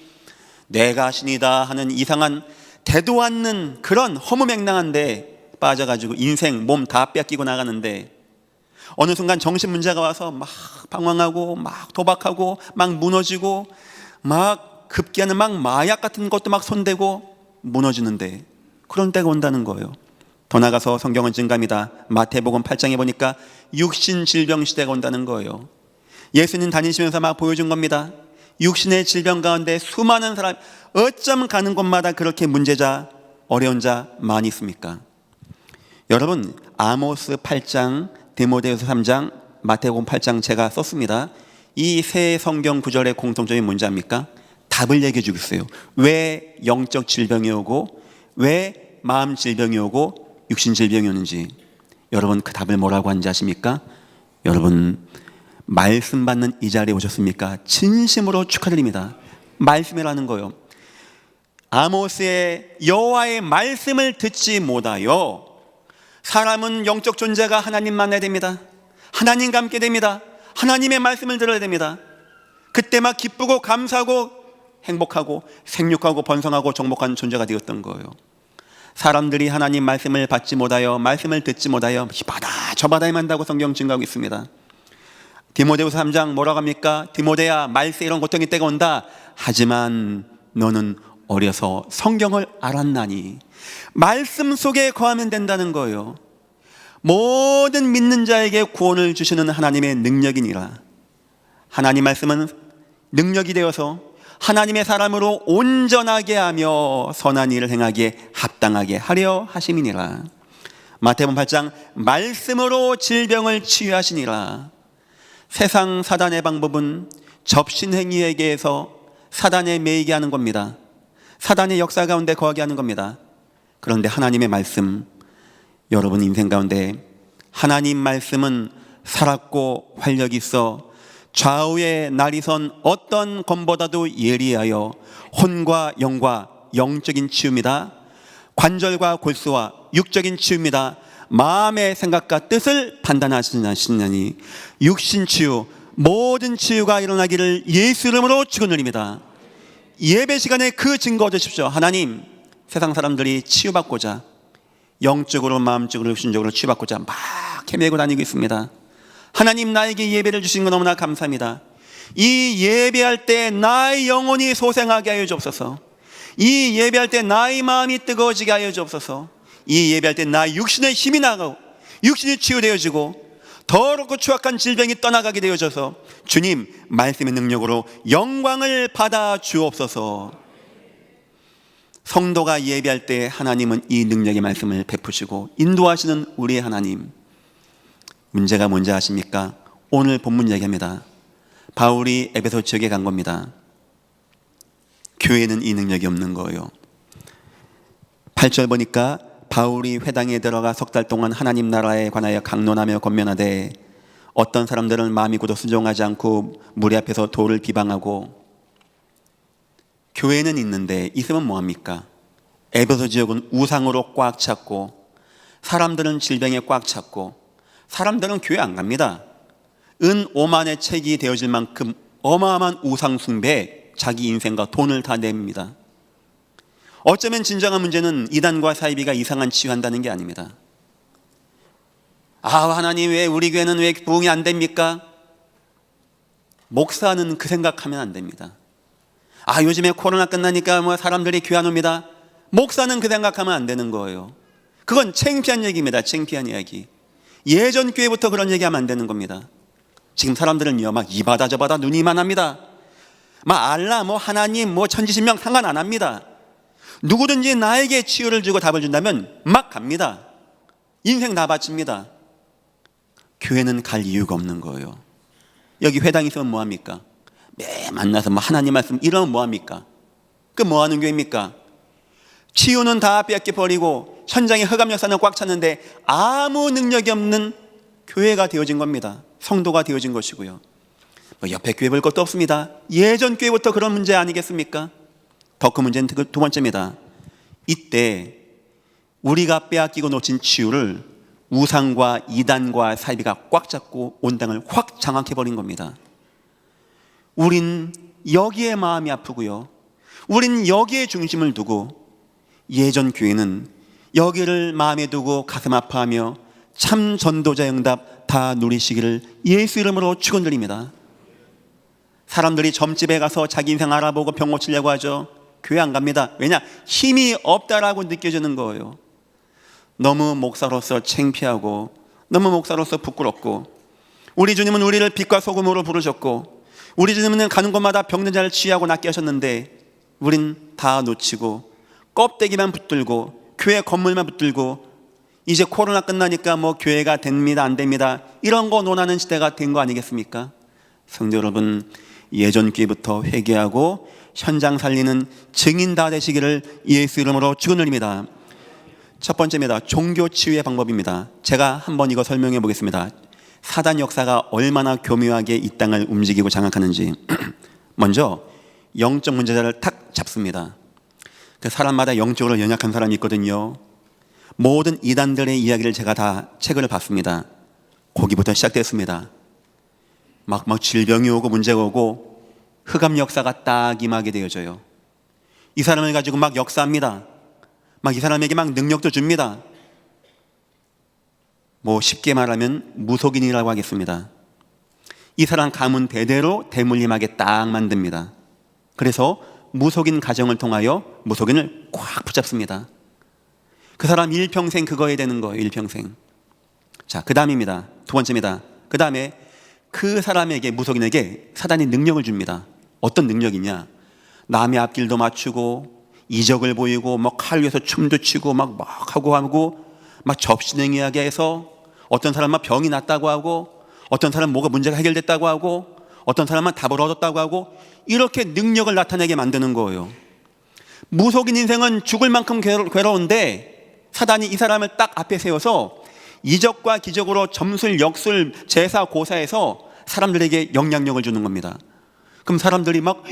내가 신이다 하는 이상한 대도 않는 그런 허무맹랑한데 빠져가지고 인생 몸 다 뺏기고 나가는데 어느 순간 정신 문제가 와서 막 방황하고 막 도박하고 막 무너지고 막 급기야는 막 마약 같은 것도 막 손대고 무너지는데 그런 때가 온다는 거예요. 더 나가서 성경은 증가합니다. 마태복음 8장에 보니까 육신 질병 시대가 온다는 거예요. 예수님 다니시면서 막 보여준 겁니다. 육신의 질병 가운데 수많은 사람, 어쩜 가는 곳마다 그렇게 문제자, 어려운 자 많이 있습니까? 여러분, 아모스 8장, 디모데후서 3장, 마태복음 8장 제가 썼습니다. 이 세 성경 구절의 공통점이 뭔지 압니까? 답을 얘기해 주고 있어요. 왜 영적 질병이 오고, 왜 마음 질병이 오고, 육신 질병이 오는지. 여러분, 그 답을 뭐라고 하는지 아십니까? 여러분, 말씀 받는 이 자리에 오셨습니까? 진심으로 축하드립니다. 말씀이라는 거요. 아모스의 여호와의 말씀을 듣지 못하여, 사람은 영적 존재가 하나님 만나야 됩니다. 하나님과 함께 됩니다. 하나님의 말씀을 들어야 됩니다. 그때 막 기쁘고 감사하고 행복하고 생육하고 번성하고 정복한 존재가 되었던 거예요. 사람들이 하나님 말씀을 받지 못하여, 말씀을 듣지 못하여 이 바다 저 바다에 만다고 성경 증거하고 있습니다. 디모데후서 3장 뭐라고 합니까? 디모데야, 말세 이런 고통이 때가 온다. 하지만 너는 어려서 성경을 알았나니. 말씀 속에 거하면 된다는 거예요. 모든 믿는 자에게 구원을 주시는 하나님의 능력이니라. 하나님 말씀은 능력이 되어서 하나님의 사람으로 온전하게 하며 선한 일을 행하기에 합당하게 하려 하심이니라. 마태복음 8장, 말씀으로 질병을 치유하시니라. 세상 사단의 방법은 접신행위에게서 사단에 매이게 하는 겁니다. 사단의 역사 가운데 거하게 하는 겁니다. 그런데 하나님의 말씀, 여러분 인생 가운데 하나님 말씀은 살았고 활력이 있어 좌우의 날이 선 어떤 검보다도 예리하여 혼과 영과 영적인 치유입니다. 관절과 골수와 육적인 치유입니다. 마음의 생각과 뜻을 판단하시느니 육신 치유, 모든 치유가 일어나기를 예수 이름으로 축원드립니다. 예배 시간에 그 증거 얻으십시오. 하나님, 세상 사람들이 치유받고자, 영적으로 마음적으로 육신적으로 치유받고자 막 헤매고 다니고 있습니다. 하나님, 나에게 예배를 주신 거 너무나 감사합니다. 이 예배할 때 나의 영혼이 소생하게 하여 주옵소서. 이 예배할 때 나의 마음이 뜨거워지게 하여 주옵소서. 이 예배할 때 나의 육신의 힘이 나가고 육신이 치유되어지고 더럽고 추악한 질병이 떠나가게 되어져서 주님 말씀의 능력으로 영광을 받아 주옵소서. 성도가 예배할 때 하나님은 이 능력의 말씀을 베푸시고 인도하시는 우리의 하나님. 문제가 뭔지 아십니까? 오늘 본문 얘기합니다. 바울이 에베소 지역에 간 겁니다. 교회는 이 능력이 없는 거예요. 8절 보니까 바울이 회당에 들어가 석 달 동안 하나님 나라에 관하여 강론하며 권면하되 어떤 사람들은 마음이 굳어 순종하지 않고 무리 앞에서 도를 비방하고. 교회는 있는데 있으면 뭐합니까? 에베소 지역은 우상으로 꽉 찼고 사람들은 질병에 꽉 찼고 사람들은 교회 안 갑니다. 은 5만의 책이 되어질 만큼 어마어마한 우상 숭배에 자기 인생과 돈을 다 냅니다. 어쩌면 진정한 문제는 이단과 사이비가 이상한 치유한다는 게 아닙니다. 아, 하나님 왜 우리 교회는 왜 부흥이 안 됩니까? 목사는 그 생각하면 안 됩니다. 아, 요즘에 코로나 끝나니까 뭐 사람들이 교회 안 옵니다. 목사는 그 생각하면 안 되는 거예요. 그건 창피한 얘기입니다. 창피한 이야기. 예전 교회부터 그런 얘기하면 안 되는 겁니다. 지금 사람들은요 막 이 바다 저 바다 눈이 이만합니다. 막 알라 뭐 하나님 뭐 천지신명 상관 안 합니다. 누구든지 나에게 치유를 주고 답을 준다면 막 갑니다. 인생 다 바칩니다. 교회는 갈 이유가 없는 거예요. 여기 회당 있으면 뭐합니까? 매 만나서 뭐 하나님 말씀 이러면 뭐합니까? 그 뭐하는 교회입니까? 치유는 다 뺏겨버리고 현장에 흑암 역사는 꽉 찼는데 아무 능력이 없는 교회가 되어진 겁니다. 성도가 되어진 것이고요. 뭐 옆에 교회 볼 것도 없습니다. 예전 교회부터 그런 문제 아니겠습니까? 더 큰 문제는 두 번째입니다. 이때 우리가 빼앗기고 놓친 치유를 우상과 이단과 사이비가 꽉 잡고 온 땅을 확 장악해버린 겁니다. 우린 여기에 마음이 아프고요. 우린 여기에 중심을 두고 예전 교회는 여기를 마음에 두고 가슴 아파하며 참 전도자 응답 다 누리시기를 예수 이름으로 축원드립니다. 사람들이 점집에 가서 자기 인생 알아보고 병 고치려고 하죠. 교회 안 갑니다. 왜냐? 힘이 없다라고 느껴지는 거예요. 너무 목사로서 창피하고 너무 목사로서 부끄럽고 우리 주님은 우리를 빛과 소금으로 부르셨고 우리 주님은 가는 곳마다 병든 자를 치유하고 낫게 하셨는데 우린 다 놓치고 껍데기만 붙들고 교회 건물만 붙들고 이제 코로나 끝나니까 뭐 교회가 됩니다 안 됩니다 이런 거 논하는 시대가 된 거 아니겠습니까? 성도 여러분, 예전 기회부터 회개하고 현장 살리는 증인 다 되시기를 예수 이름으로 축원드립니다. 첫 번째입니다. 종교 치유의 방법입니다. 제가 한번 이거 설명해 보겠습니다. 사단 역사가 얼마나 교묘하게 이 땅을 움직이고 장악하는지. 먼저 영적 문제자를 탁 잡습니다. 그 사람마다 영적으로 연약한 사람이 있거든요. 모든 이단들의 이야기를 제가 다 책을 봤습니다. 거기부터 시작됐습니다. 막 질병이 오고 문제가 오고 흑암 역사가 딱 임하게 되어져요. 이 사람을 가지고 막 역사합니다. 막 이 사람에게 막 능력도 줍니다. 뭐 쉽게 말하면 무속인이라고 하겠습니다. 이 사람 가문 대대로 대물림하게 딱 만듭니다. 그래서 무속인 가정을 통하여 무속인을 꽉 붙잡습니다. 그 사람 일평생 그거 해야 되는 거예요. 일평생. 자, 그 다음입니다. 두 번째입니다. 그 다음에 그 사람에게, 무속인에게 사단이 능력을 줍니다. 어떤 능력이냐? 남의 앞길도 맞추고 이적을 보이고 막 칼 위에서 춤도 추고 막 하고 막 접신행위하게 해서 어떤 사람은 병이 났다고 하고 어떤 사람은 뭐가 문제가 해결됐다고 하고 어떤 사람은 답을 얻었다고 하고 이렇게 능력을 나타내게 만드는 거예요. 무속인 인생은 죽을 만큼 괴로운데 사단이 이 사람을 딱 앞에 세워서 이적과 기적으로 점술, 역술, 제사, 고사해서 사람들에게 영향력을 주는 겁니다. 그럼 사람들이 막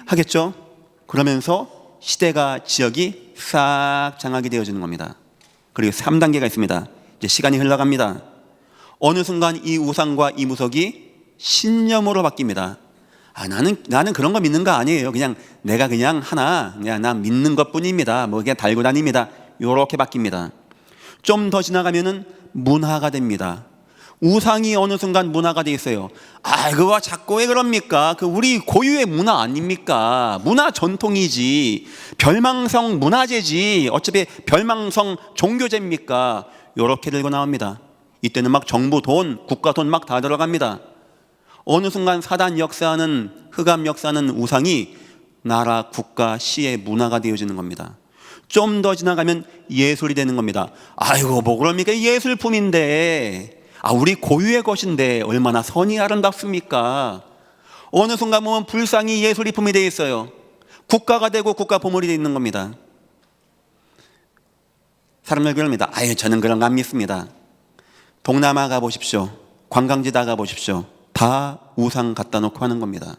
하겠죠. 그러면서 시대가, 지역이 싹 장악이 되어지는 겁니다. 그리고 3단계가 있습니다. 이제 시간이 흘러갑니다. 어느 순간 이 우상과 이 무속이 신념으로 바뀝니다. 나는 그런 거 믿는 거 아니에요. 그냥 내가 그냥 나 믿는 것 뿐입니다. 뭐 그냥 달고 다닙니다. 요렇게 바뀝니다. 좀 더 지나가면은 문화가 됩니다. 우상이 어느 순간 문화가 돼 있어요. 그거 자꾸 왜 그럽니까? 그 우리 고유의 문화 아닙니까? 문화 전통이지. 별망성 문화재지. 어차피 별망성 종교제입니까? 요렇게 들고 나옵니다. 이때는 막 정부 돈, 국가 돈 막 다 들어갑니다. 어느 순간 사단 역사하는, 흑암 역사하는 우상이 나라, 국가, 시의 문화가 되어지는 겁니다. 좀 더 지나가면 예술이 되는 겁니다. 아이고 뭐 그럽니까? 예술품인데 우리 고유의 것인데 얼마나 선이 아름답습니까? 어느 순간 보면 불상이 예술이품이 되어 있어요. 국가가 되고 국가 보물이 되어 있는 겁니다. 사람들 그럽니다. 저는 그런 거 안 믿습니다. 동남아 가보십시오. 관광지 다 가보십시오. 다 우상 갖다 놓고 하는 겁니다.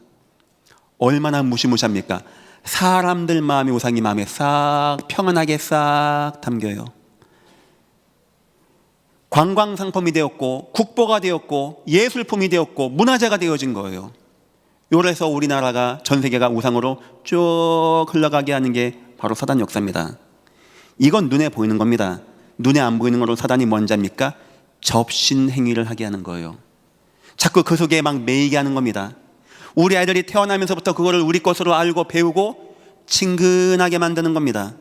얼마나 무시무시합니까? 사람들 마음이 우상이 마음에 싹 평안하게 싹 담겨요. 관광상품이 되었고 국보가 되었고 예술품이 되었고 문화재가 되어진 거예요. 요래서 우리나라가, 전 세계가 우상으로 쭉 흘러가게 하는 게 바로 사단 역사입니다. 이건 눈에 보이는 겁니다. 눈에 안 보이는 거로 사단이 뭔지 압니까? 접신행위를 하게 하는 거예요. 자꾸 그 속에 막 매이게 하는 겁니다. 우리 아이들이 태어나면서부터 그거를 우리 것으로 알고 배우고 친근하게 만드는 겁니다.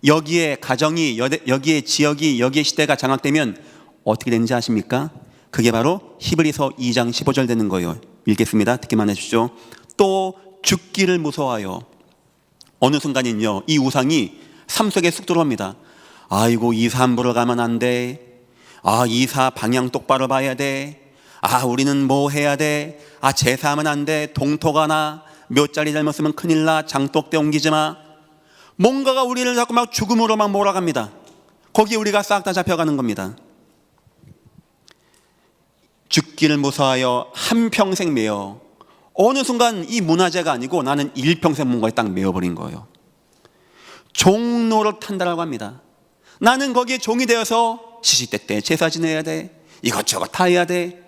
여기에 가정이, 여기에 지역이, 여기에 시대가 장악되면 어떻게 되는지 아십니까? 그게 바로 히브리서 2장 15절 되는 거예요. 읽겠습니다. 듣기만 해주십시오. 또 죽기를 무서워하여. 어느 순간은요, 이 우상이 삶 속에 쑥 들어옵니다. 아이고 이사 함부로 가면 안 돼. 이사 방향 똑바로 봐야 돼. 우리는 뭐 해야 돼. 제사하면 안 돼. 동토가 나. 몇 자리 잘못 쓰면 큰일 나. 장독대 옮기지 마. 뭔가가 우리를 자꾸 막 죽음으로 막 몰아갑니다. 거기에 우리가 싹 다 잡혀가는 겁니다. 죽기를 무서워하여 한평생 매여. 어느 순간 이 문화재가 아니고 나는 일평생 뭔가에 딱 매여버린 거예요. 종노릇 한다라고 합니다. 나는 거기에 종이 되어서 시시때때 제사 지내야 돼. 이것저것 다 해야 돼.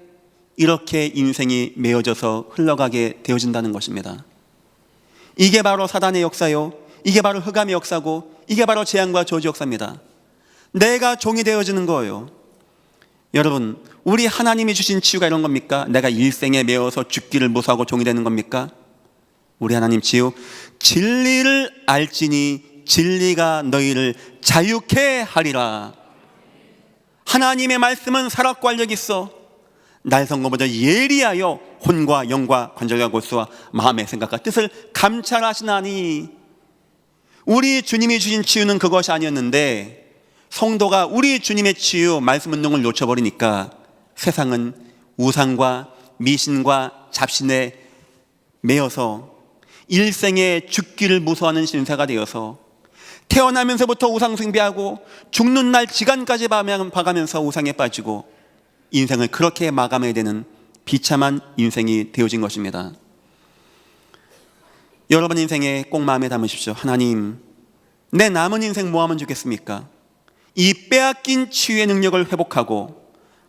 이렇게 인생이 매어져서 흘러가게 되어진다는 것입니다. 이게 바로 사단의 역사요. 이게 바로 흑암의 역사고 이게 바로 재앙과 저주 역사입니다. 내가 종이 되어지는 거예요. 여러분, 우리 하나님이 주신 치유가 이런 겁니까? 내가 일생에 매어서 죽기를 무서워하고 종이 되는 겁니까? 우리 하나님 치유, 진리를 알지니 진리가 너희를 자유케 하리라. 하나님의 말씀은 살았고 활력이 있어. 날 선거 먼저 예리하여 혼과 영과 관절과 골수와 마음의 생각과 뜻을 감찰하시나니. 우리 주님이 주신 치유는 그것이 아니었는데 성도가 우리 주님의 치유 말씀 운동을 놓쳐버리니까 세상은 우상과 미신과 잡신에 매여서 일생에 죽기를 무서워하는 신세가 되어서 태어나면서부터 우상 숭배하고 죽는 날 지간까지 봐가면서 우상에 빠지고 인생을 그렇게 마감해야 되는 비참한 인생이 되어진 것입니다. 여러분 인생에 꼭 마음에 담으십시오. 하나님, 내 남은 인생 뭐 하면 좋겠습니까? 이 빼앗긴 치유의 능력을 회복하고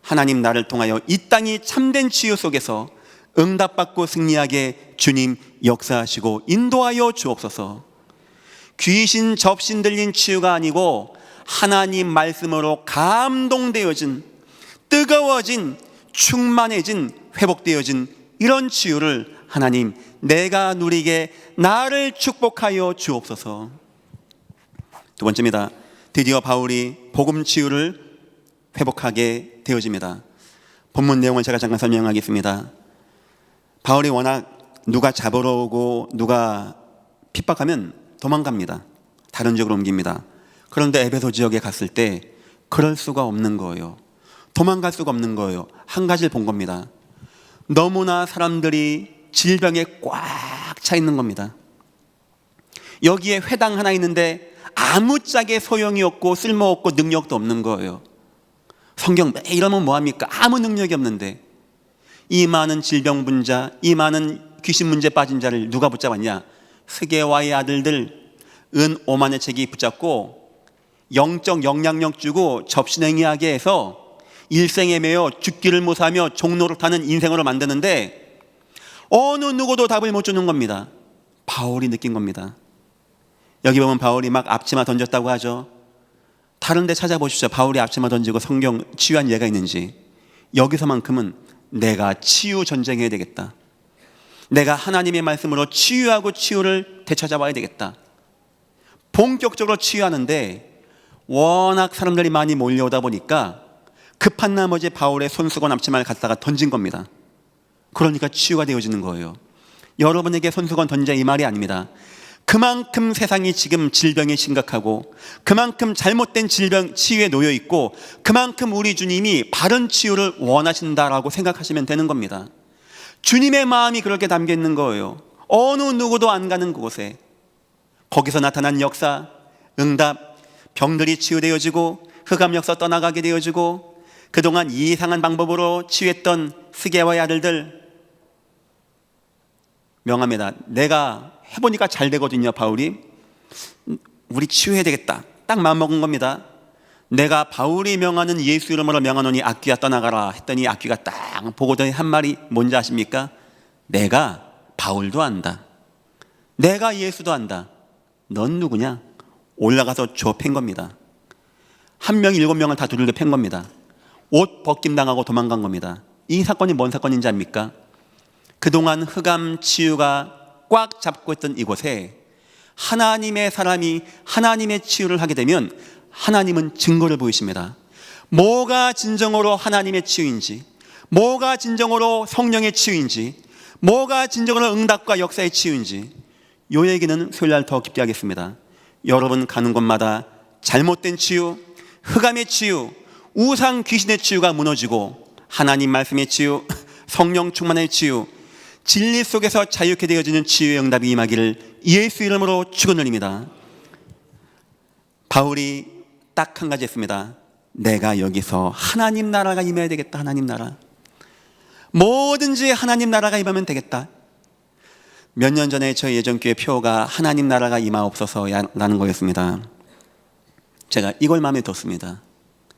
하나님 나를 통하여 이 땅이 참된 치유 속에서 응답받고 승리하게 주님 역사하시고 인도하여 주옵소서. 귀신 접신 들린 치유가 아니고 하나님 말씀으로 감동되어진, 뜨거워진, 충만해진, 회복되어진 이런 치유를 하나님 내가 누리게 나를 축복하여 주옵소서. 두 번째입니다. 드디어 바울이 복음 치유를 회복하게 되어집니다. 본문 내용을 제가 잠깐 설명하겠습니다. 바울이 워낙 누가 잡으러 오고 누가 핍박하면 도망갑니다. 다른 지역으로 옮깁니다. 그런데 에베소 지역에 갔을 때 그럴 수가 없는 거예요. 도망갈 수가 없는 거예요. 한 가지를 본 겁니다. 너무나 사람들이 질병에 꽉 차 있는 겁니다. 여기에 회당 하나 있는데 아무짝에 소용이 없고 쓸모없고 능력도 없는 거예요. 성경 이러면 뭐합니까? 아무 능력이 없는데 이 많은 질병 분자, 이 많은 귀신 문제 빠진 자를 누가 붙잡았냐? 스게와의 아들들 은 5만의 책이 붙잡고 영적 영향력 주고 접신행위하게 해서 일생에 매여 죽기를 무사하며 종로를 타는 인생으로 만드는데 어느 누구도 답을 못 주는 겁니다. 바울이 느낀 겁니다. 여기 보면 바울이 막 앞치마 던졌다고 하죠. 다른 데 찾아보십시오. 바울이 앞치마 던지고 성경 치유한 예가 있는지. 여기서만큼은 내가 치유 전쟁해야 되겠다. 내가 하나님의 말씀으로 치유하고 치유를 되찾아봐야 되겠다. 본격적으로 치유하는데 워낙 사람들이 많이 몰려오다 보니까 급한 나머지 바울의 손수건 앞치마를 갖다가 던진 겁니다. 그러니까 치유가 되어지는 거예요. 여러분에게 손수건 던져 이 말이 아닙니다. 그만큼 세상이 지금 질병이 심각하고 그만큼 잘못된 질병 치유에 놓여 있고 그만큼 우리 주님이 바른 치유를 원하신다라고 생각하시면 되는 겁니다. 주님의 마음이 그렇게 담겨 있는 거예요. 어느 누구도 안 가는 곳에 거기서 나타난 역사, 응답, 병들이 치유되어지고 흑암 역사 떠나가게 되어지고 그동안 이상한 방법으로 치유했던 스게와의 아들들 명합니다. 내가 해보니까 잘 되거든요. 바울이 우리 치유해야 되겠다 딱 마음먹은 겁니다. 내가 바울이 명하는 예수 이름으로 명하노니 악귀야 떠나가라 했더니 악귀가 딱 보고더니 한 말이 뭔지 아십니까? 내가 바울도 안다. 내가 예수도 안다. 넌 누구냐? 올라가서 줘 팬 겁니다. 한 명 7명을 다 두들겨 팬 겁니다. 옷 벗김 당하고 도망간 겁니다. 이 사건이 뭔 사건인지 압니까? 그동안 흑암 치유가 꽉 잡고 있던 이곳에 하나님의 사람이 하나님의 치유를 하게 되면 하나님은 증거를 보이십니다. 뭐가 진정으로 하나님의 치유인지, 뭐가 진정으로 성령의 치유인지, 뭐가 진정으로 응답과 역사의 치유인지 이 얘기는 수요일 날 더 깊게 하겠습니다. 여러분 가는 곳마다 잘못된 치유, 흑암의 치유, 우상 귀신의 치유가 무너지고 하나님 말씀의 치유, 성령 충만의 치유, 진리 속에서 자유케 되어지는 치유의 응답이 임하기를 예수 이름으로 축원드립니다. 바울이 딱 한 가지 했습니다. 내가 여기서 하나님 나라가 임해야 되겠다. 하나님 나라. 뭐든지 하나님 나라가 임하면 되겠다. 몇 년 전에 저희 예전교회 표가 하나님 나라가 임하옵소서라는 거였습니다. 제가 이걸 마음에 뒀습니다.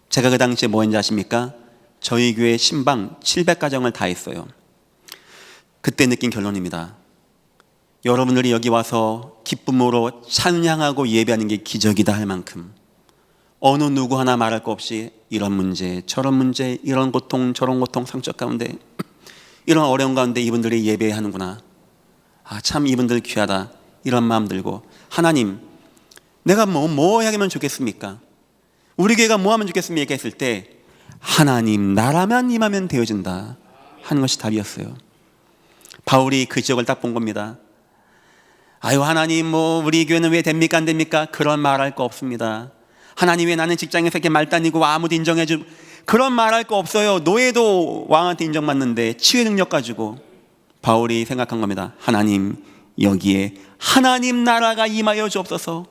제가 그 당시에 뭐 했는지 아십니까? 저희 교회 신방 700가정을 다 했어요. 그때 느낀 결론입니다. 여러분들이 여기 와서 기쁨으로 찬양하고 예배하는 게 기적이다 할 만큼 어느 누구 하나 말할 거 없이 이런 문제 저런 문제 이런 고통 저런 고통 상처 가운데 이런 어려운 가운데 이분들이 예배하는구나. 아, 참 이분들 귀하다. 이런 마음 들고 하나님 내가 뭐 하면 좋겠습니까? 우리 교회가 뭐 하면 좋겠습니까? 했을 때 하나님 나라만 임하면 되어진다 하는 것이 답이었어요. 바울이 그 지역을 딱 본 겁니다. 아유, 하나님, 우리 교회는 왜 됩니까? 안 됩니까? 그런 말할 거 없습니다. 하나님, 왜 나는 직장에서 이렇게 말다니고 아무도 인정해주고, 그런 말할 거 없어요. 노예도 왕한테 인정받는데 치유의 능력 가지고. 바울이 생각한 겁니다. 하나님, 여기에 하나님 나라가 임하여 주옵소서.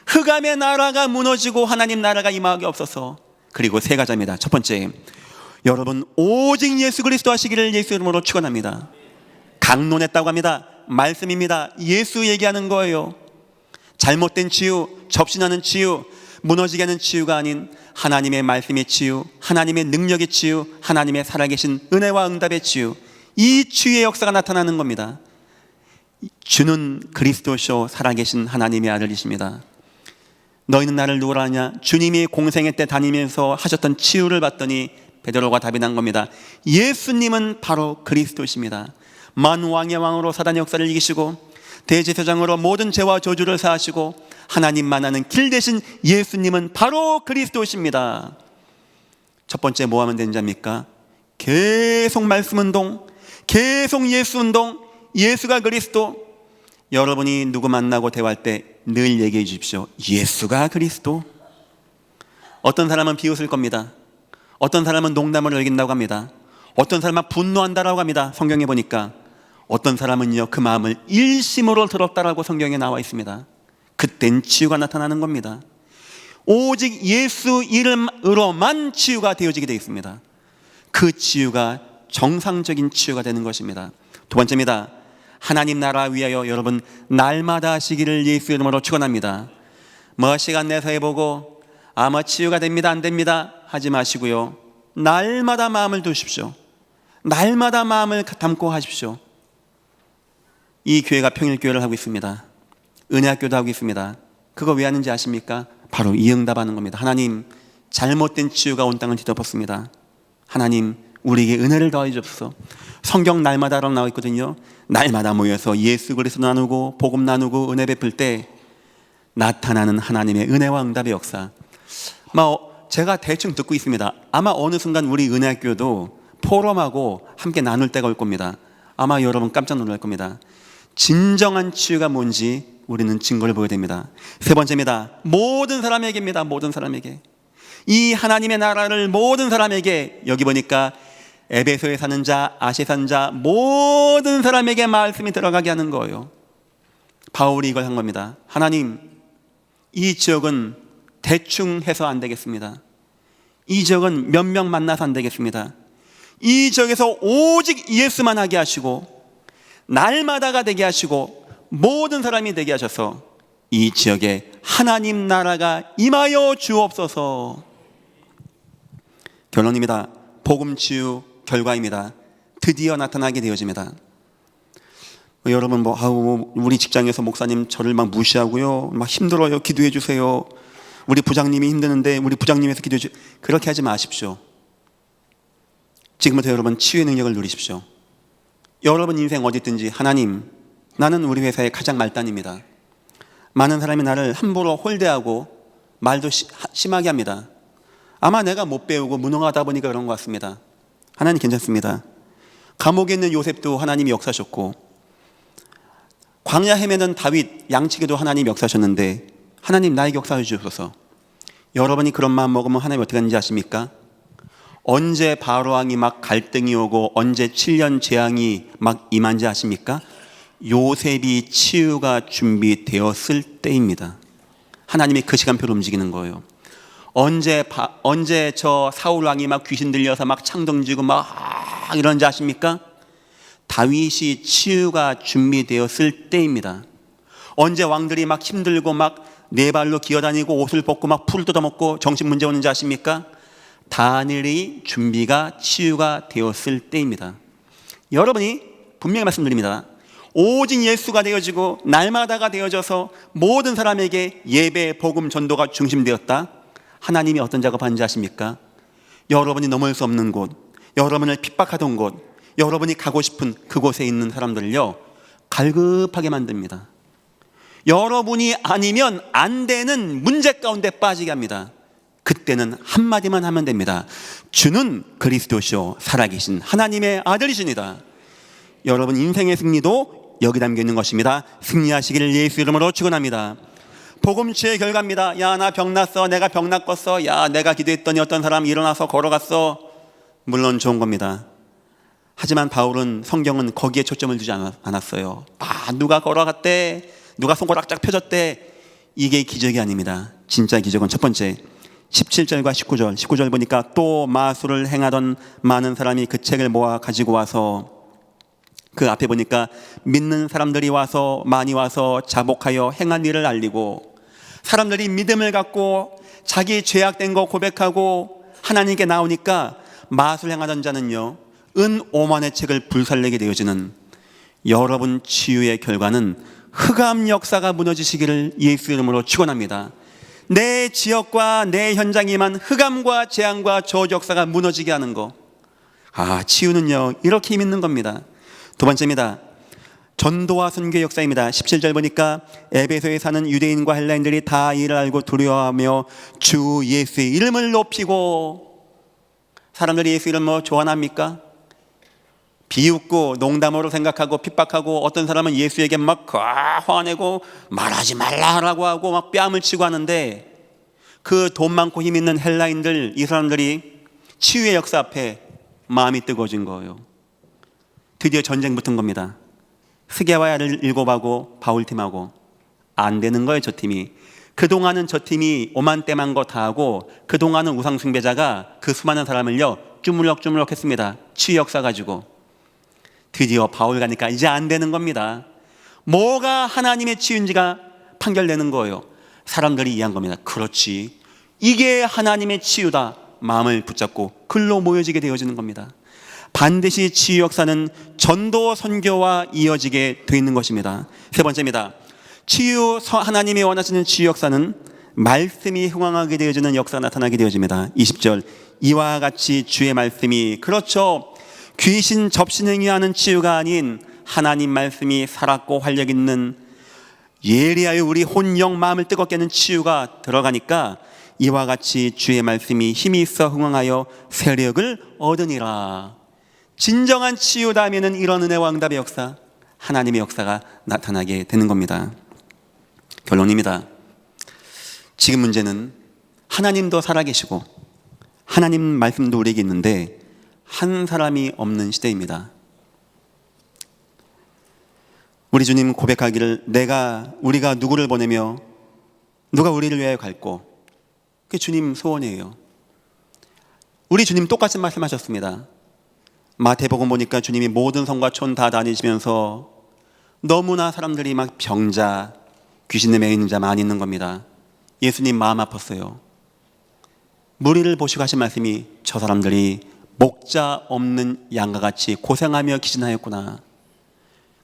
흑암의 나라가 무너지고 하나님 나라가 임하게 없어서. 그리고 세 가지입니다. 첫 번째, 여러분 오직 예수 그리스도 하시기를 예수 이름으로 축원합니다. 강론했다고 합니다. 말씀입니다. 예수 얘기하는 거예요. 잘못된 치유, 접신하는 치유, 무너지게 하는 치유가 아닌 하나님의 말씀의 치유, 하나님의 능력의 치유, 하나님의 살아계신 은혜와 응답의 치유, 이 치유의 역사가 나타나는 겁니다. 주는 그리스도시요 살아계신 하나님의 아들이십니다. 너희는 나를 누구라 하냐? 주님이 공생애 때 다니면서 하셨던 치유를 봤더니 베드로가 답이 난 겁니다. 예수님은 바로 그리스도십니다. 만왕의 왕으로 사단의 역사를 이기시고 대제사장으로 모든 죄와 저주를 사하시고 하나님만 아는 길 대신 예수님은 바로 그리스도십니다. 첫 번째 뭐 하면 되는 자입니까? 계속 말씀 운동, 계속 예수 운동, 예수가 그리스도. 여러분이 누구 만나고 대화할 때 늘 얘기해 주십시오. 예수가 그리스도. 어떤 사람은 비웃을 겁니다. 어떤 사람은 농담을 여긴다고 합니다. 어떤 사람은 분노한다라고 합니다. 성경에 보니까. 어떤 사람은요, 그 마음을 일심으로 들었다라고 성경에 나와 있습니다. 그땐 치유가 나타나는 겁니다. 오직 예수 이름으로만 치유가 되어지게 되어 있습니다. 그 치유가 정상적인 치유가 되는 것입니다. 두 번째입니다. 하나님 나라 위하여 여러분 날마다 하시기를 예수 이름으로 축원합니다. 시간 내서 해보고 치유가 됩니다 안 됩니다 하지 마시고요, 날마다 마음을 두십시오. 날마다 마음을 담고 하십시오. 이 교회가 평일교회를 하고 있습니다. 은혜학교도 하고 있습니다. 그거 왜 하는지 아십니까? 바로 이 응답하는 겁니다. 하나님, 잘못된 치유가 온 땅을 뒤덮었습니다. 하나님, 우리에게 은혜를 더해 주옵소서. 성경 날마다라고 나와 있거든요. 날마다 모여서 예수 그리스도 나누고 복음 나누고 은혜 베풀 때 나타나는 하나님의 은혜와 응답의 역사. 제가 대충 듣고 있습니다. 아마 어느 순간 우리 은혜학교도 포럼하고 함께 나눌 때가 올 겁니다. 아마 여러분 깜짝 놀랄 겁니다. 진정한 치유가 뭔지 우리는 증거를 보여야 됩니다. 세 번째입니다. 모든 사람에게입니다. 모든 사람에게. 이 하나님의 나라를 모든 사람에게, 여기 보니까 에베소에 사는 자, 아시아에 사는 자, 모든 사람에게 말씀이 들어가게 하는 거예요. 바울이 이걸 한 겁니다. 하나님, 이 지역은 대충 해서 안 되겠습니다. 이 지역은 몇 명 만나서 안 되겠습니다. 이 지역에서 오직 예수만 하게 하시고 날마다가 되게 하시고 모든 사람이 되게 하셔서 이 지역에 하나님 나라가 임하여 주옵소서. 결론입니다. 복음 치유 결과입니다. 드디어 나타나게 되어집니다. 여러분 우리 직장에서 목사님 저를 막 무시하고요, 막 힘들어요, 기도해 주세요. 우리 부장님이 힘드는데 우리 부장님에서 기도해 주세요. 그렇게 하지 마십시오. 지금부터 여러분 치유의 능력을 누리십시오. 여러분 인생 어디 있든지 하나님, 나는 우리 회사의 가장 말단입니다. 많은 사람이 나를 함부로 홀대하고 말도 심하게 합니다. 아마 내가 못 배우고 무능하다 보니까 그런 것 같습니다. 하나님 괜찮습니다. 감옥에 있는 요셉도 하나님이 역사하셨고, 광야 헤매는 다윗 양치기도 하나님이 역사하셨는데 하나님 나에게 역사해 주셔서, 여러분이 그런 마음 먹으면 하나님 어떻게 하는지 아십니까? 언제 바로왕이 막 갈등이 오고 언제 7년 재앙이 막 임한지 아십니까? 요셉이 치유가 준비되었을 때입니다. 하나님이 그 시간표로 움직이는 거예요. 언제 저 사울왕이 막 귀신 들려서 막 창 던지고 막 이런지 아십니까? 다윗이 치유가 준비되었을 때입니다. 언제 왕들이 막 힘들고 막 네 발로 기어다니고 옷을 벗고 막 풀을 뜯어먹고 정신 문제 오는지 아십니까? 다니엘이 준비가 치유가 되었을 때입니다. 여러분이 분명히 말씀드립니다. 오직 예수가 되어지고 날마다가 되어져서 모든 사람에게 예배, 복음, 전도가 중심되었다. 하나님이 어떤 작업하는지 아십니까? 여러분이 넘을 수 없는 곳, 여러분을 핍박하던 곳, 여러분이 가고 싶은 그곳에 있는 사람들을요, 갈급하게 만듭니다. 여러분이 아니면 안 되는 문제 가운데 빠지게 합니다. 그때는 한마디만 하면 됩니다. 주는 그리스도시요 살아계신 하나님의 아들이십니다. 여러분 인생의 승리도 여기 담겨 있는 것입니다. 승리하시기를 예수 이름으로 축원합니다. 복음치유의 결과입니다. 야, 나 병났어. 내가 병 낫겠어. 야, 내가 기도했더니 어떤 사람이 일어나서 걸어갔어. 물론 좋은 겁니다. 하지만 바울은, 성경은 거기에 초점을 두지 않았어요. 누가 걸어갔대, 누가 손가락 쫙 펴줬대. 이게 기적이 아닙니다. 진짜 기적은 첫 번째 17절과 19절 보니까 또 마술을 행하던 많은 사람이 그 책을 모아 가지고 와서, 그 앞에 보니까 믿는 사람들이 많이 와서 자복하여 행한 일을 알리고, 사람들이 믿음을 갖고 자기 죄악된 거 고백하고 하나님께 나오니까 마술 행하던 자는요, 은 5만의 책을 불살내게 되어지는, 여러분 치유의 결과는 흑암 역사가 무너지시기를 예수 이름으로 축원합니다. 내 지역과 내 현장에만 흑암과 재앙과 저주 역사가 무너지게 하는 거. 치유는요, 이렇게 힘 있는 겁니다. 두 번째입니다. 전도와 선교 역사입니다. 17절 보니까 에베소에 사는 유대인과 헬라인들이 다 이를 알고 두려워하며 주 예수의 이름을 높이고, 사람들이 예수 이름 좋아합니까? 비웃고 농담으로 생각하고 핍박하고, 어떤 사람은 예수에게 막 화내고 말하지 말라라고 하고 막 뺨을 치고 하는데, 그 돈 많고 힘 있는 헬라인들, 이 사람들이 치유의 역사 앞에 마음이 뜨거워진 거예요. 드디어 전쟁 붙은 겁니다. 스게와야를 7하고 바울팀하고. 안 되는 거예요, 저 팀이. 그동안은 저 팀이 오만때만 거 다 하고, 그동안은 우상숭배자가 그 수많은 사람을요 주물럭주물럭 했습니다. 치유 역사 가지고. 드디어 바울 가니까 이제 안 되는 겁니다. 뭐가 하나님의 치유인지가 판결되는 거예요. 사람들이 이해한 겁니다. 그렇지, 이게 하나님의 치유다. 마음을 붙잡고 글로 모여지게 되어지는 겁니다. 반드시 치유 역사는 전도 선교와 이어지게 되어 있는 것입니다. 세 번째입니다. 하나님이 원하시는 치유 역사는 말씀이 흥황하게 되어지는 역사가 나타나게 되어집니다. 20절, 이와 같이 주의 말씀이, 그렇죠, 귀신 접신행위 하는 치유가 아닌 하나님 말씀이 살았고 활력 있는, 예리하여 우리 혼영 마음을 뜨겁게 하는 치유가 들어가니까 이와 같이 주의 말씀이 힘이 있어 흥황하여 세력을 얻으니라. 진정한 치유 다음에는 이런 은혜와 응답의 역사, 하나님의 역사가 나타나게 되는 겁니다. 결론입니다. 지금 문제는 하나님도 살아계시고 하나님 말씀도 우리에게 있는데 한 사람이 없는 시대입니다. 우리 주님 고백하기를, 우리가 누구를 보내며 누가 우리를 위하여 갈고. 그게 주님 소원이에요. 우리 주님 똑같은 말씀하셨습니다. 마태복음 보니까 주님이 모든 성과 촌 다 다니시면서 너무나 사람들이 막 병자, 귀신에 매여 있는 자 많이 있는 겁니다. 예수님 마음 아팠어요. 무리를 보시고 하신 말씀이, 저 사람들이 목자 없는 양과 같이 고생하며 기진하였구나.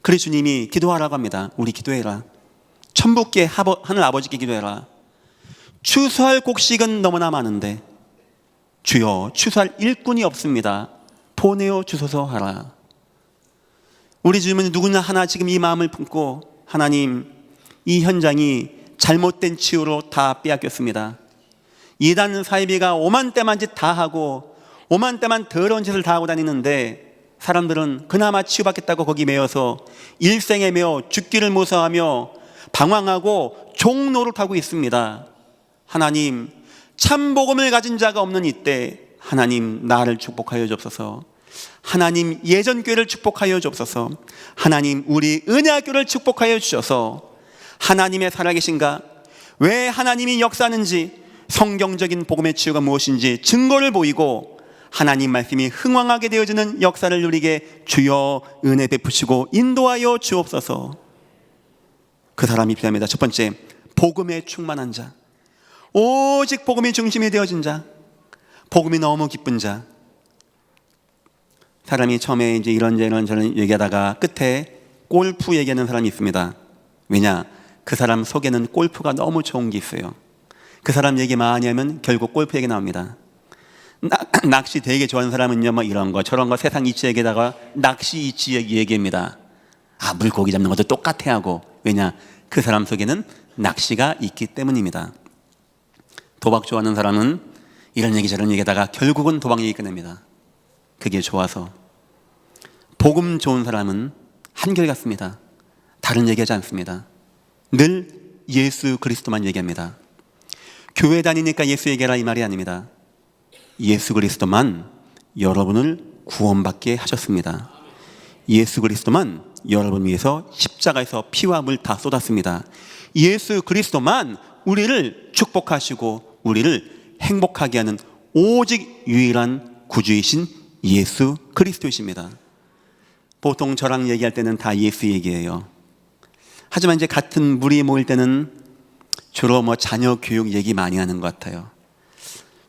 그래서 주님이 기도하라고 합니다. 우리 기도해라. 천국계 하늘 아버지께 기도해라. 추수할 곡식은 너무나 많은데 주여, 추수할 일꾼이 없습니다. 보내어 주소서 하라. 우리 주님은 누구나 하나 지금 이 마음을 품고, 하나님, 이 현장이 잘못된 치유로 다 빼앗겼습니다. 이단 사이비가 오만때만 짓 다 하고 오만때만 더러운 짓을 다 하고 다니는데, 사람들은 그나마 치유받겠다고 거기 매여서 일생에 매여 죽기를 무서워하며 방황하고 종노릇하고 있습니다. 하나님, 참복음을 가진 자가 없는 이때 하나님 나를 축복하여 주옵소서. 하나님 예전교회를 축복하여 주옵소서. 하나님 우리 은혜학교를 축복하여 주셔서 하나님의 살아계신가, 왜 하나님이 역사하는지, 성경적인 복음의 치유가 무엇인지 증거를 보이고 하나님 말씀이 흥왕하게 되어지는 역사를 누리게 주여 은혜 베푸시고 인도하여 주옵소서. 그 사람이 필요합니다. 첫 번째, 복음에 충만한 자, 오직 복음이 중심이 되어진 자, 복음이 너무 기쁜 자. 사람이 처음에 이제 이런저런 얘기하다가 끝에 골프 얘기하는 사람이 있습니다. 왜냐? 그 사람 속에는 골프가 너무 좋은 게 있어요. 그 사람 얘기 많이 하면 결국 골프 얘기 나옵니다. 낚시 되게 좋아하는 사람은요, 뭐 이런 거 저런 거 세상 이치 얘기다가 낚시 이치 얘기입니다. 물고기 잡는 것도 똑같아 하고. 왜냐? 그 사람 속에는 낚시가 있기 때문입니다. 도박 좋아하는 사람은 이런 얘기 저런 얘기하다가 결국은 도박 얘기 끝냅니다. 그게 좋아서. 복음 좋은 사람은 한결같습니다. 다른 얘기하지 않습니다. 늘 예수 그리스도만 얘기합니다. 교회 다니니까 예수 얘기하라 이 말이 아닙니다. 예수 그리스도만 여러분을 구원받게 하셨습니다. 예수 그리스도만 여러분 위해서 십자가에서 피와 물 다 쏟았습니다. 예수 그리스도만 우리를 축복하시고 우리를 행복하게 하는 오직 유일한 구주이신 예수 그리스도이십니다. 보통 저랑 얘기할 때는 다 예수 얘기예요. 하지만 이제 같은 무리 모일 때는 주로 자녀 교육 얘기 많이 하는 것 같아요.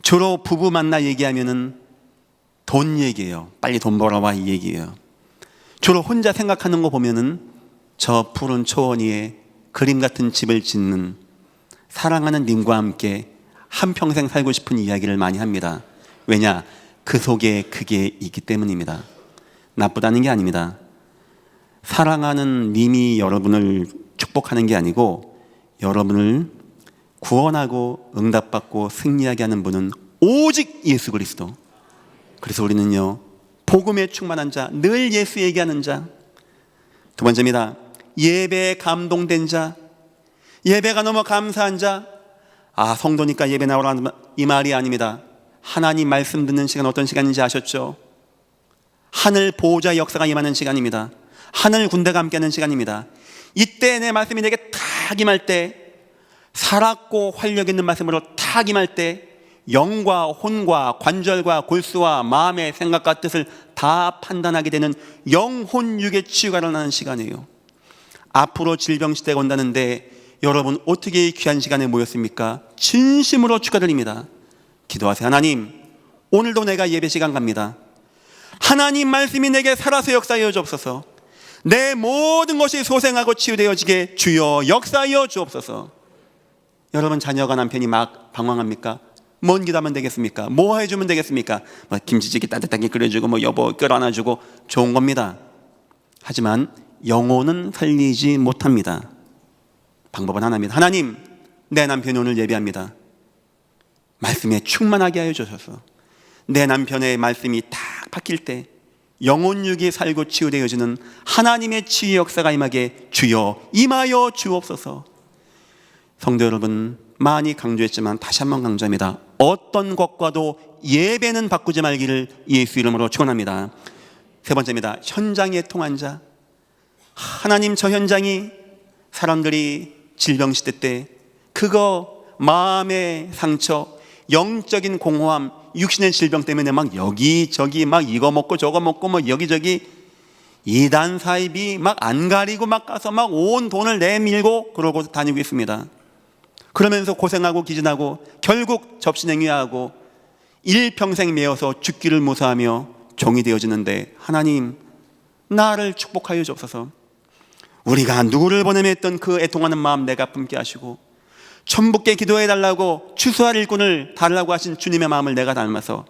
주로 부부 만나 얘기하면은 돈 얘기예요. 빨리 돈 벌어와 이 얘기예요. 주로 혼자 생각하는 거 보면은 저 푸른 초원 위에 그림 같은 집을 짓는 사랑하는 님과 함께 한평생 살고 싶은 이야기를 많이 합니다. 왜냐? 그 속에 그게 있기 때문입니다. 나쁘다는 게 아닙니다. 사랑하는 님이 여러분을 축복하는 게 아니고 여러분을 구원하고 응답받고 승리하게 하는 분은 오직 예수 그리스도. 그래서 우리는요, 복음에 충만한 자, 늘 예수 얘기하는 자. 두 번째입니다. 예배에 감동된 자, 예배가 너무 감사한 자. 성도니까 예배 나오라는 이 말이 아닙니다. 하나님 말씀 듣는 시간 어떤 시간인지 아셨죠? 하늘 보호자의 역사가 임하는 시간입니다. 하늘 군대가 함께하는 시간입니다. 이때 내 말씀이 내게 탁 임할 때, 살았고 활력 있는 말씀으로 탁 임할 때 영과 혼과 관절과 골수와 마음의 생각과 뜻을 다 판단하게 되는 영혼육의 치유가 일어나는 시간이에요. 앞으로 질병시대가 온다는데 여러분 어떻게 이 귀한 시간에 모였습니까? 진심으로 축하드립니다. 기도하세요. 하나님, 오늘도 내가 예배 시간 갑니다. 하나님 말씀이 내게 살아서 역사하여 주옵소서. 내 모든 것이 소생하고 치유되어지게 주여 역사하여 주옵소서. 여러분 자녀가 남편이 막 방황합니까? 뭔 기도하면 되겠습니까? 뭐 해주면 되겠습니까? 김치찌개 따뜻하게 끓여주고 여보 끓여안아주고 좋은 겁니다. 하지만 영혼은 살리지 못합니다. 방법은 하나입니다. 하나님, 내 남편이 오늘 예배합니다. 말씀에 충만하게 하여 주셔서 내 남편의 말씀이 딱 박힐 때 영혼육이 살고 치유되어지는 하나님의 치유 역사가 임하게 주여 임하여 주옵소서. 성도 여러분, 많이 강조했지만 다시 한번 강조합니다. 어떤 것과도 예배는 바꾸지 말기를 예수 이름으로 축원합니다. 세 번째입니다. 현장에 통한 자. 하나님, 저 현장이 사람들이 질병시대 때 그거 마음의 상처, 영적인 공허함, 육신의 질병 때문에 막 여기저기 막 이거 먹고 저거 먹고 여기저기 이단 사입이 막 안 가리고 막 가서 막 온 돈을 내밀고 그러고 다니고 있습니다. 그러면서 고생하고 기진하고 결국 접신행위하고 일평생 매어서 죽기를 무사하며 종이 되어지는데 하나님, 나를 축복하여 주옵소서. 우리가 누구를 보내며 했던 그 애통하는 마음 내가 품게 하시고 천북께 기도해달라고 추수할 일꾼을 달라고 하신 주님의 마음을 내가 닮아서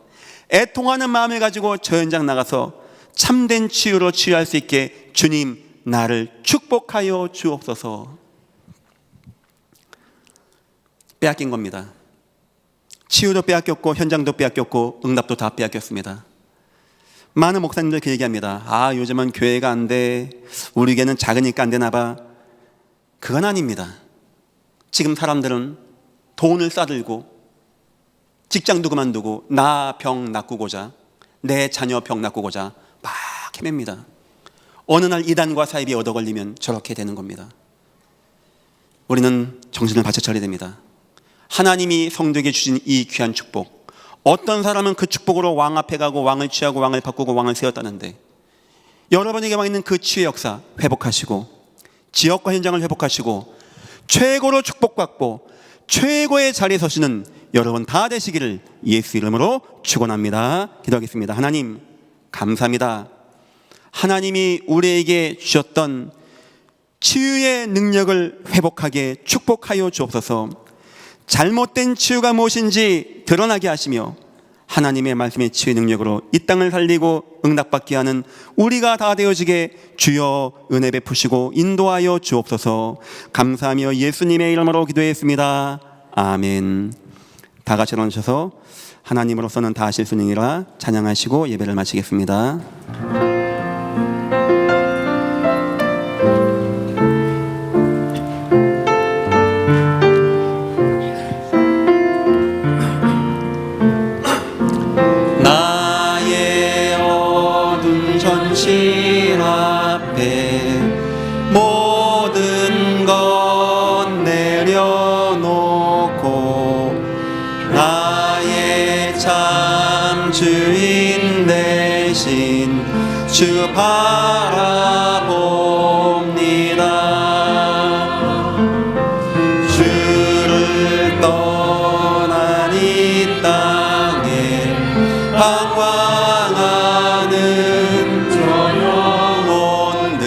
애통하는 마음을 가지고 저 현장 나가서 참된 치유로 치유할 수 있게 주님, 나를 축복하여 주옵소서. 빼앗긴 겁니다. 치유도 빼앗겼고 현장도 빼앗겼고 응답도 다 빼앗겼습니다. 많은 목사님들 그 얘기합니다. 요즘은 교회가 안 돼, 우리 교회는 작으니까 안 되나 봐. 그건 아닙니다. 지금 사람들은 돈을 싸들고 직장도 그만두고 나 병 낚고고자, 내 자녀 병 낚고고자 막 헤맵니다. 어느 날 이단과 사입이 얻어 걸리면 저렇게 되는 겁니다. 우리는 정신을 바쳐 차려야 됩니다. 하나님이 성도에게 주신 이 귀한 축복, 어떤 사람은 그 축복으로 왕 앞에 가고 왕을 취하고 왕을 바꾸고 왕을 세웠다는데 여러분에게 와 있는 그 치유의 역사 회복하시고 지역과 현장을 회복하시고 최고로 축복받고 최고의 자리에 서시는 여러분 다 되시기를 예수 이름으로 축원합니다. 기도하겠습니다. 하나님, 감사합니다. 하나님이 우리에게 주셨던 치유의 능력을 회복하게 축복하여 주옵소서. 잘못된 치유가 무엇인지 드러나게 하시며 하나님의 말씀의 치유의 능력으로 이 땅을 살리고 응답받게 하는 우리가 다 되어지게 주여 은혜 베푸시고 인도하여 주옵소서. 감사하며 예수님의 이름으로 기도했습니다. 아멘. 다 같이 일어나셔서 하나님으로서는 다 하실 수 있느니라 찬양하시고 예배를 마치겠습니다. 주인 대신 주 바라봅니다. 주를 떠난 이 땅에 방황하는 저 영혼들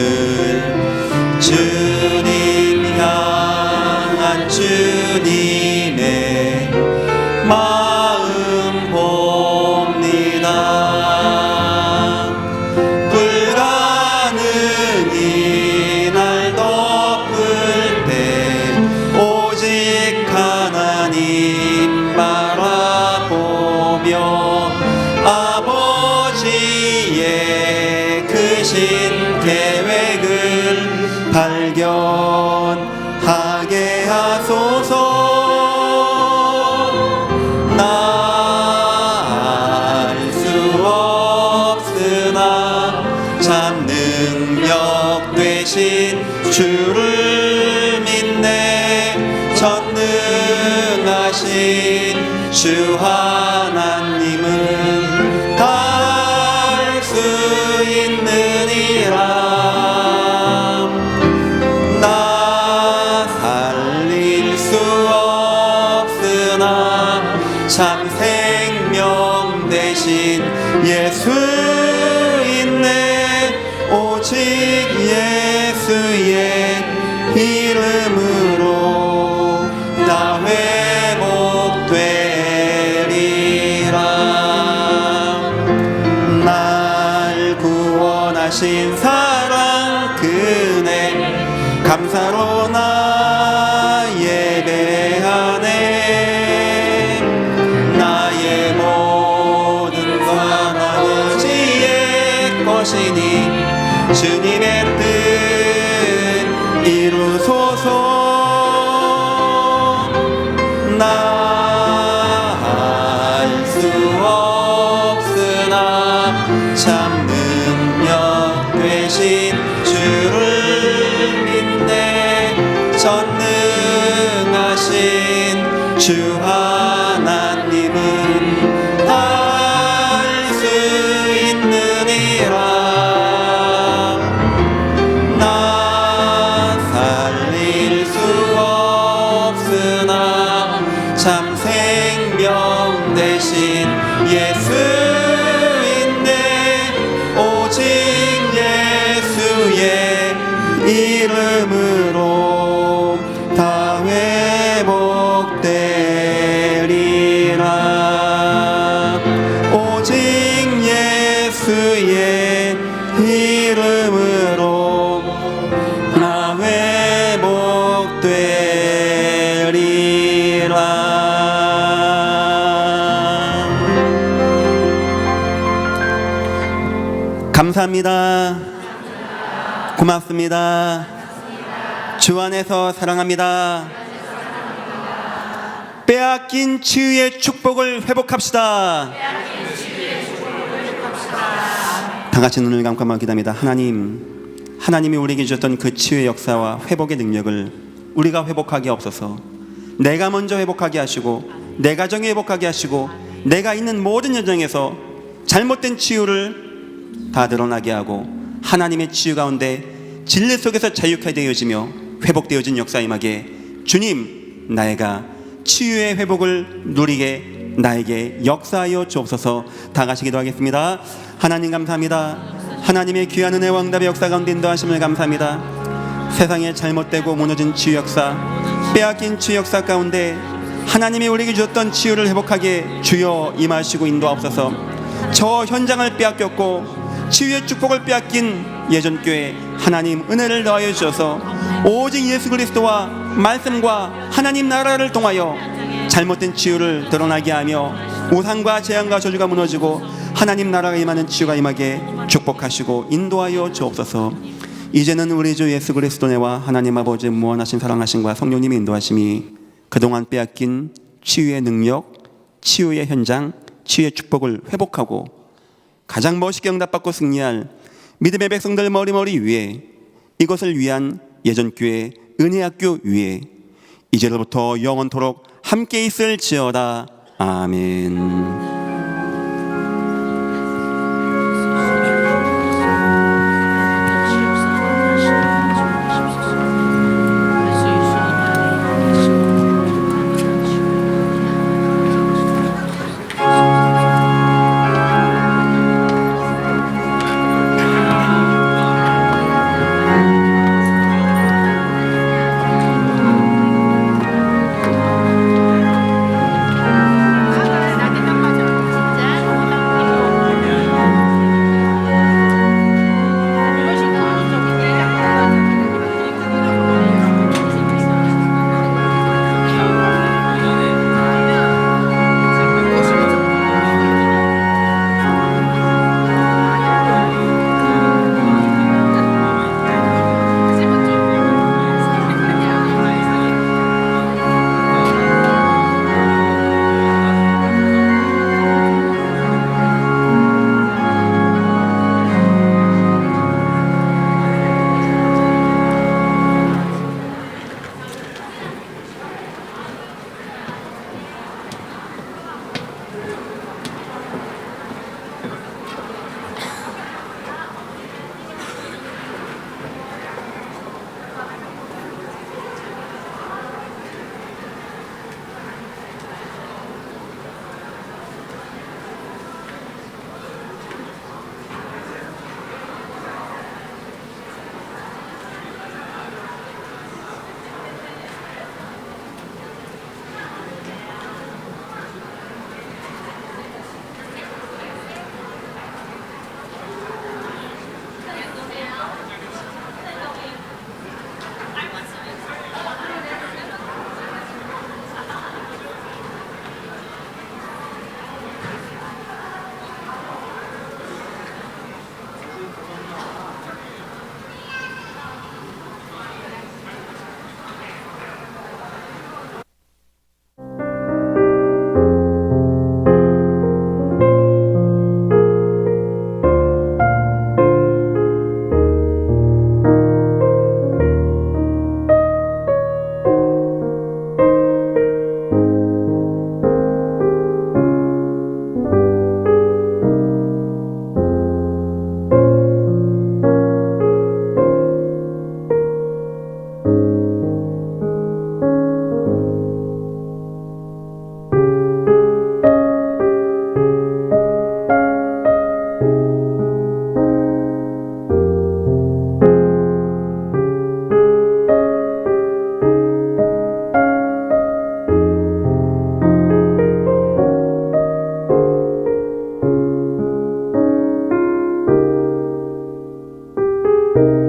주님 향한 주님의 마음 봅니다. 불가능이 날 덮을 때 오직 하나님 바라보며 아버지의 크신 계획을 발견하게 하소서. 알 수 없으나 참 능력 되신 주를 믿네. 전능하신 주 하나님은 다 할 수 있느니라. 나 살릴 수 없으나 참 생명 대신 예수 있네. 오직 예수의 이름으로 다 회복되리라. 날 구원하신 사랑 그네 감사로 나 예배하네. 나의 모든 것 아버지의 것이니 주님의 뜻 이루소서. 나 알 수 없으나 참 능력 되신 주를 믿네. 전능하신 주 하나님은 다 할 수 있느니라. 나 살릴 수 없으나 참 생명 대신 예수 있네. 오직 예수의 이름으로 다 회복되리라. 오직 예수의 이름으로 다 회복되리라. 감사합니다. 고맙습니다. 주 안에서 사랑합니다. 빼앗긴 치유의 축복을 회복합시다. 다 같이 눈을 감고 한번 기도합니다. 하나님이 우리에게 주셨던 그 치유의 역사와 회복의 능력을 우리가 회복하게 없어서 내가 먼저 회복하게 하시고 내 가정이 회복하게 하시고 내가 있는 모든 여정에서 잘못된 치유를 다 드러나게 하고 하나님의 치유 가운데 진리 속에서 자유케 되어지며 회복되어진 역사 임하게 주님 나애가 치유의 회복을 누리게 나에게 역사하여 주옵소서. 다 같이 기도하겠습니다. 하나님 감사합니다. 하나님의 귀한 은혜와 응답의 역사 가운데 인도하심을 감사합니다. 세상에 잘못되고 무너진 치유 역사, 빼앗긴 치유 역사 가운데 하나님이 우리에게 주셨던 치유를 회복하게 주여 임하시고 인도하옵소서. 저 현장을 빼앗겼고 치유의 축복을 빼앗긴 예전교회 하나님 은혜를 더하여 주셔서 오직 예수 그리스도와 말씀과 하나님 나라를 통하여 잘못된 치유를 드러나게 하며 우상과 재앙과 저주가 무너지고 하나님 나라가 임하는 치유가 임하게 축복하시고 인도하여 주옵소서. 이제는 우리 주 예수 그리스도와 하나님 아버지의 무한하신 사랑하심과 성령님의 인도하심이 그동안 빼앗긴 치유의 능력, 치유의 현장, 치유의 축복을 회복하고 가장 멋있게 응답받고 승리할 믿음의 백성들 머리머리 위에 이것을 위한 예전교회 은혜학교 위에 이제로부터 영원토록 함께 있을지어다. 아멘. 주옵소서.